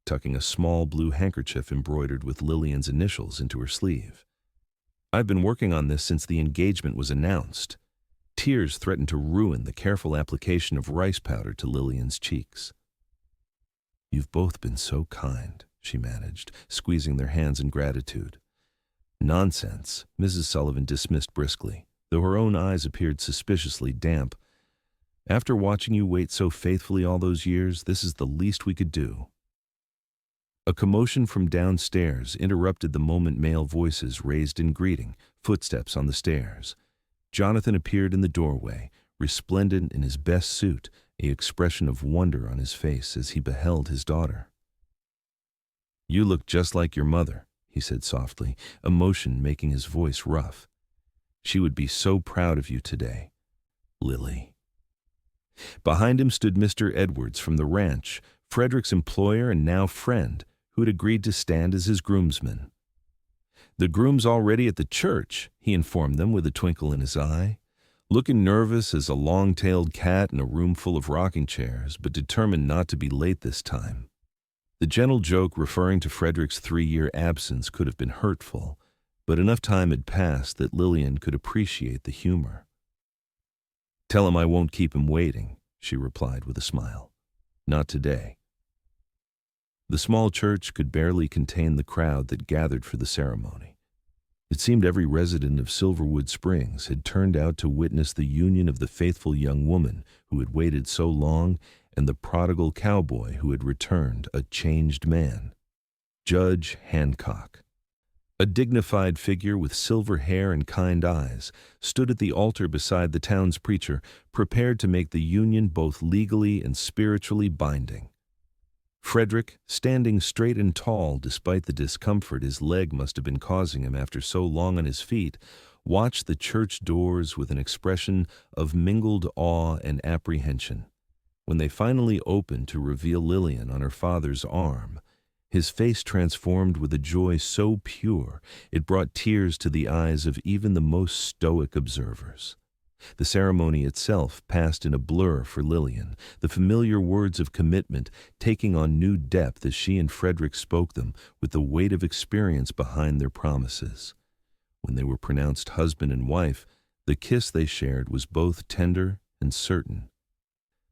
Speaker 1: tucking a small blue handkerchief embroidered with Lillian's initials into her sleeve. "I've been working on this since the engagement was announced." Tears threatened to ruin the careful application of rice powder to Lillian's cheeks. "You've both been so kind," she managed, squeezing their hands in gratitude. "Nonsense," Mrs. Sullivan dismissed briskly, though her own eyes appeared suspiciously damp. "After watching you wait so faithfully all those years, this is the least we could do." A commotion from downstairs interrupted the moment male voices raised in greeting, footsteps on the stairs. Jonathan appeared in the doorway, resplendent in his best suit, an expression of wonder on his face as he beheld his daughter. "You look just like your mother," he said softly, emotion making his voice rough. "She would be so proud of you today, Lily." Behind him stood Mr. Edwards from the ranch, Frederick's employer and now friend, who had agreed to stand as his groomsman. "The groom's already at the church," he informed them with a twinkle in his eye, looking nervous as a long-tailed cat in a room full of rocking chairs, but determined not to be late this time. The gentle joke referring to Frederick's 3-year absence could have been hurtful, but enough time had passed that Lillian could appreciate the humor. "Tell him I won't keep him waiting," she replied with a smile. "Not today." The small church could barely contain the crowd that gathered for the ceremony. It seemed every resident of Silverwood Springs had turned out to witness the union of the faithful young woman who had waited so long and the prodigal cowboy who had returned a changed man. Judge Hancock, a dignified figure with silver hair and kind eyes, stood at the altar beside the town's preacher, prepared to make the union both legally and spiritually binding. Frederick, standing straight and tall despite the discomfort his leg must have been causing him after so long on his feet, watched the church doors with an expression of mingled awe and apprehension. When they finally opened to reveal Lillian on her father's arm, his face transformed with a joy so pure it brought tears to the eyes of even the most stoic observers. The ceremony itself passed in a blur for Lillian, the familiar words of commitment taking on new depth as she and Frederick spoke them with the weight of experience behind their promises. When they were pronounced husband and wife, the kiss they shared was both tender and certain,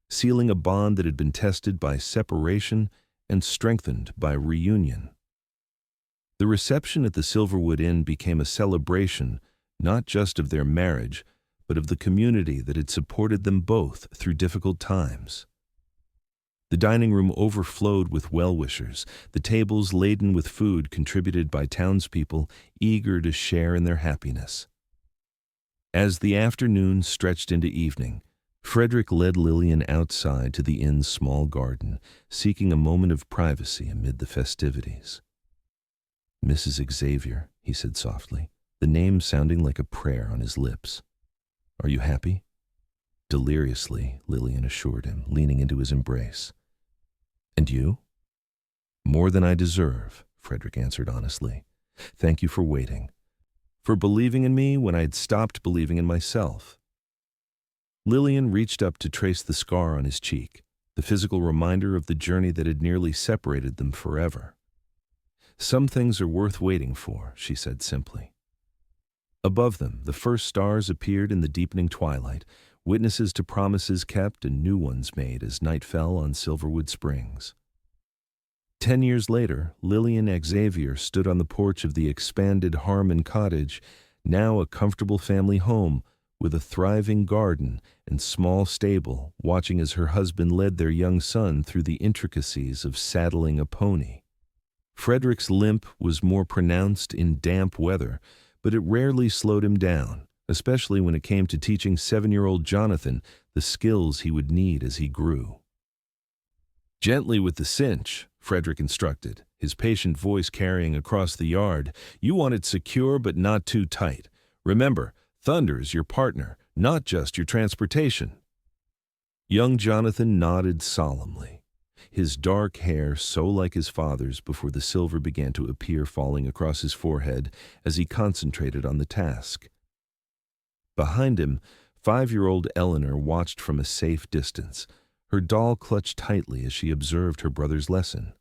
Speaker 1: sealing a bond that had been tested by separation and strengthened by reunion. The reception at the Silverwood Inn became a celebration not just of their marriage, but of the community that had supported them both through difficult times. The dining room overflowed with well-wishers, the tables laden with food contributed by townspeople eager to share in their happiness. As the afternoon stretched into evening, Frederick led Lillian outside to the inn's small garden, seeking a moment of privacy amid the festivities. "Mrs. Xavier," he said softly, the name sounding like a prayer on his lips. "Are you happy?" Deliriously, Lillian assured him, leaning into his embrace. "And you?" "More than I deserve," Frederick answered honestly. "Thank you for waiting, for believing in me when I had stopped believing in myself." Lillian reached up to trace the scar on his cheek, the physical reminder of the journey that had nearly separated them forever. "Some things are worth waiting for," she said simply. Above them, the first stars appeared in the deepening twilight, witnesses to promises kept and new ones made as night fell on Silverwood Springs. 10 years later, Lillian Xavier stood on the porch of the expanded Harmon cottage, now a comfortable family home with a thriving garden and small stable, watching as her husband led their young son through the intricacies of saddling a pony. Frederick's limp was more pronounced in damp weather, but it rarely slowed him down, especially when it came to teaching 7-year-old Jonathan the skills he would need as he grew. "Gently with the cinch," Frederick instructed, his patient voice carrying across the yard. "You want it secure but not too tight. Remember, Thunder's your partner, not just your transportation." Young Jonathan nodded solemnly, his dark hair so like his father's before the silver began to appear falling across his forehead as he concentrated on the task. Behind him, 5-year-old Eleanor watched from a safe distance, her doll clutched tightly as she observed her brother's lesson.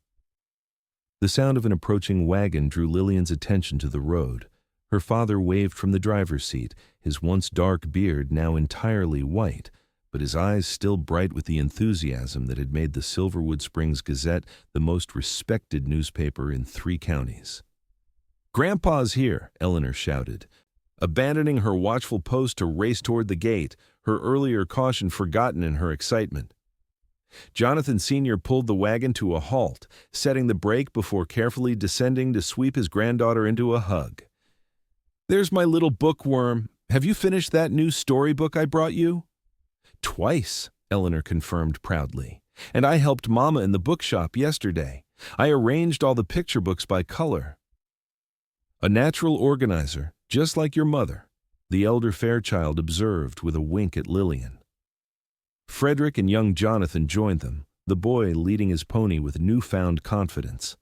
Speaker 1: The sound of an approaching wagon drew Lillian's attention to the road. Her father waved from the driver's seat, his once dark beard now entirely white, but his eyes still bright with the enthusiasm that had made the Silverwood Springs Gazette the most respected newspaper in 3 counties. "Grandpa's here," Eleanor shouted, abandoning her watchful post to race toward the gate, her earlier caution forgotten in her excitement. Jonathan Sr. pulled the wagon to a halt, setting the brake before carefully descending to sweep his granddaughter into a hug. "There's my little bookworm. Have you finished that new storybook I brought you?" "Twice," Eleanor confirmed proudly. "And I helped Mama in the bookshop yesterday. I arranged all the picture books by color." "A natural organizer, just like your mother," the elder Fairchild observed with a wink at Lillian. Frederick and young Jonathan joined them, the boy leading his pony with newfound confidence.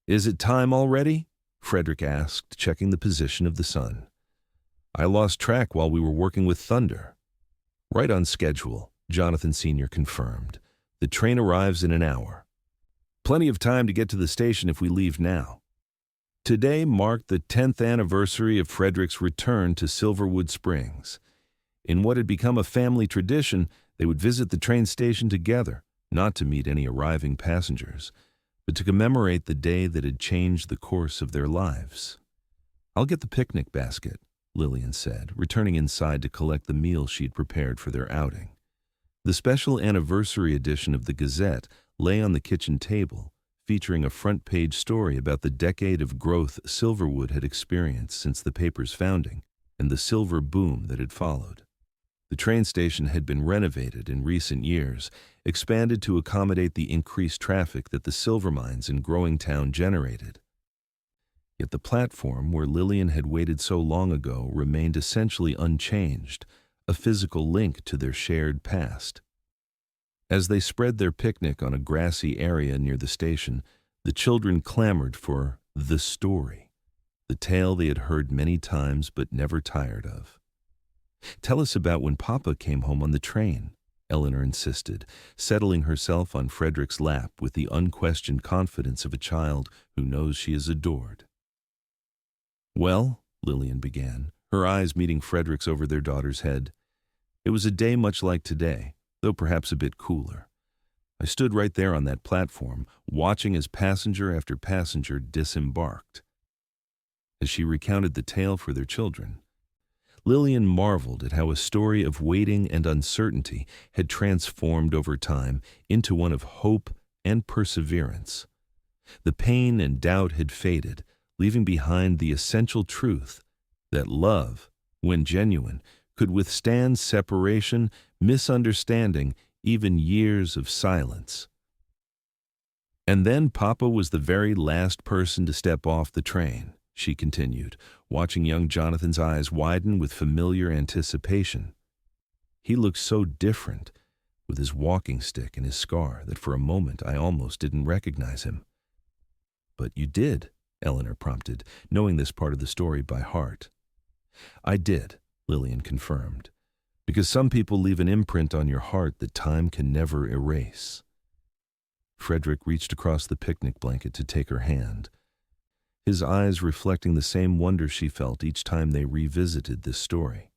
Speaker 1: "Is it time already?" Frederick asked, checking the position of the sun. "I lost track while we were working with Thunder." "Right on schedule," Jonathan Sr. confirmed. "The train arrives in an hour. Plenty of time to get to the station if we leave now." Today marked the 10th anniversary of Frederick's return to Silverwood Springs. In what had become a family tradition, they would visit the train station together, not to meet any arriving passengers, but to commemorate the day that had changed the course of their lives. "I'll get the picnic basket," Lillian said, returning inside to collect the meal she'd prepared for their outing. The special anniversary edition of the Gazette lay on the kitchen table, featuring a front-page story about the decade of growth Silverwood had experienced since the paper's founding and the silver boom that had followed. The train station had been renovated in recent years, expanded to accommodate the increased traffic that the silver mines in growing town generated. Yet the platform where Lillian had waited so long ago remained essentially unchanged, a physical link to their shared past. As they spread their picnic on a grassy area near the station, the children clamored for the story, the tale they had heard many times but never tired of. "Tell us about when Papa came home on the train," Eleanor insisted, settling herself on Frederick's lap with the unquestioned confidence of a child who knows she is adored. "Well," Lillian began, her eyes meeting Frederick's over their daughter's head, "it was a day much like today, though perhaps a bit cooler. I stood right there on that platform, watching as passenger after passenger disembarked." As she recounted the tale for their children, Lillian marveled at how a story of waiting and uncertainty had transformed over time into one of hope and perseverance. The pain and doubt had faded, leaving behind the essential truth that love, when genuine, could withstand separation, misunderstanding, even years of silence. "And then Papa was the very last person to step off the train," she continued, watching young Jonathan's eyes widen with familiar anticipation. "He looked so different, with his walking stick and his scar, that for a moment I almost didn't recognize him." "But you did," Eleanor prompted, knowing this part of the story by heart. "I did," Lillian confirmed, "because some people leave an imprint on your heart that time can never erase." Frederick reached across the picnic blanket to take her hand, his eyes reflecting the same wonder she felt each time they revisited this story.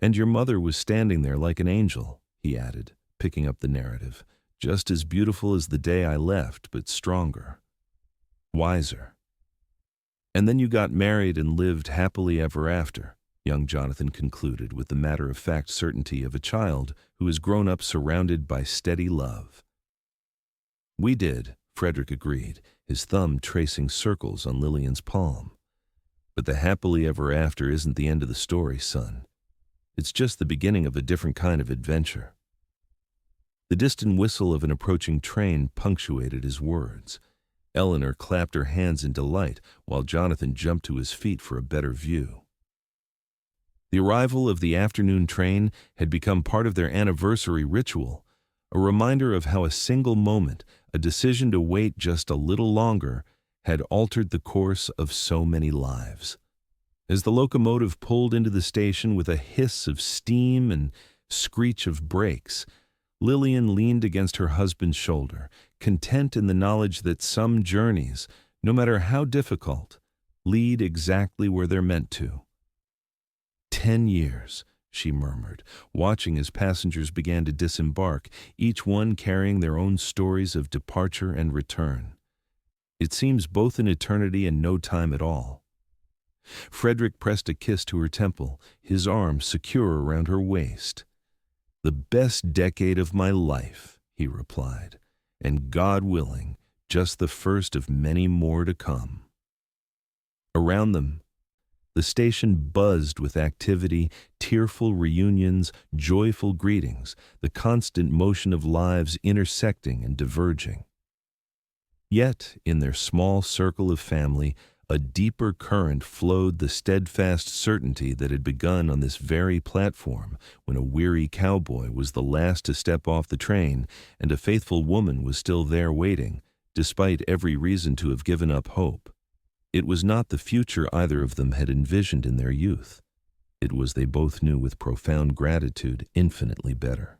Speaker 1: "And your mother was standing there like an angel," he added, picking up the narrative, "just as beautiful as the day I left, but stronger, wiser. And then you got married and lived happily ever after," young Jonathan concluded with the matter-of-fact certainty of a child who has grown up surrounded by steady love. "We did," Frederick agreed, his thumb tracing circles on Lillian's palm. "But the happily ever after isn't the end of the story, son. It's just the beginning of a different kind of adventure." The distant whistle of an approaching train punctuated his words. Eleanor clapped her hands in delight, while Jonathan jumped to his feet for a better view. The arrival of the afternoon train had become part of their anniversary ritual, a reminder of how a single moment, a decision to wait just a little longer, had altered the course of so many lives. As the locomotive pulled into the station with a hiss of steam and screech of brakes, Lillian leaned against her husband's shoulder, content in the knowledge that some journeys, no matter how difficult, lead exactly where they're meant to. 10 years, she murmured, watching as passengers began to disembark, each one carrying their own stories of departure and return. It seems both an eternity and no time at all. Frederick pressed a kiss to her temple, his arm secure around her waist. "The best decade of my life," he replied, "and God willing, just the first of many more to come." Around them, the station buzzed with activity, tearful reunions, joyful greetings, the constant motion of lives intersecting and diverging. Yet, in their small circle of family, a deeper current flowed the steadfast certainty that had begun on this very platform when a weary cowboy was the last to step off the train and a faithful woman was still there waiting, despite every reason to have given up hope. It was not the future either of them had envisioned in their youth. It was, they both knew with profound gratitude, infinitely better.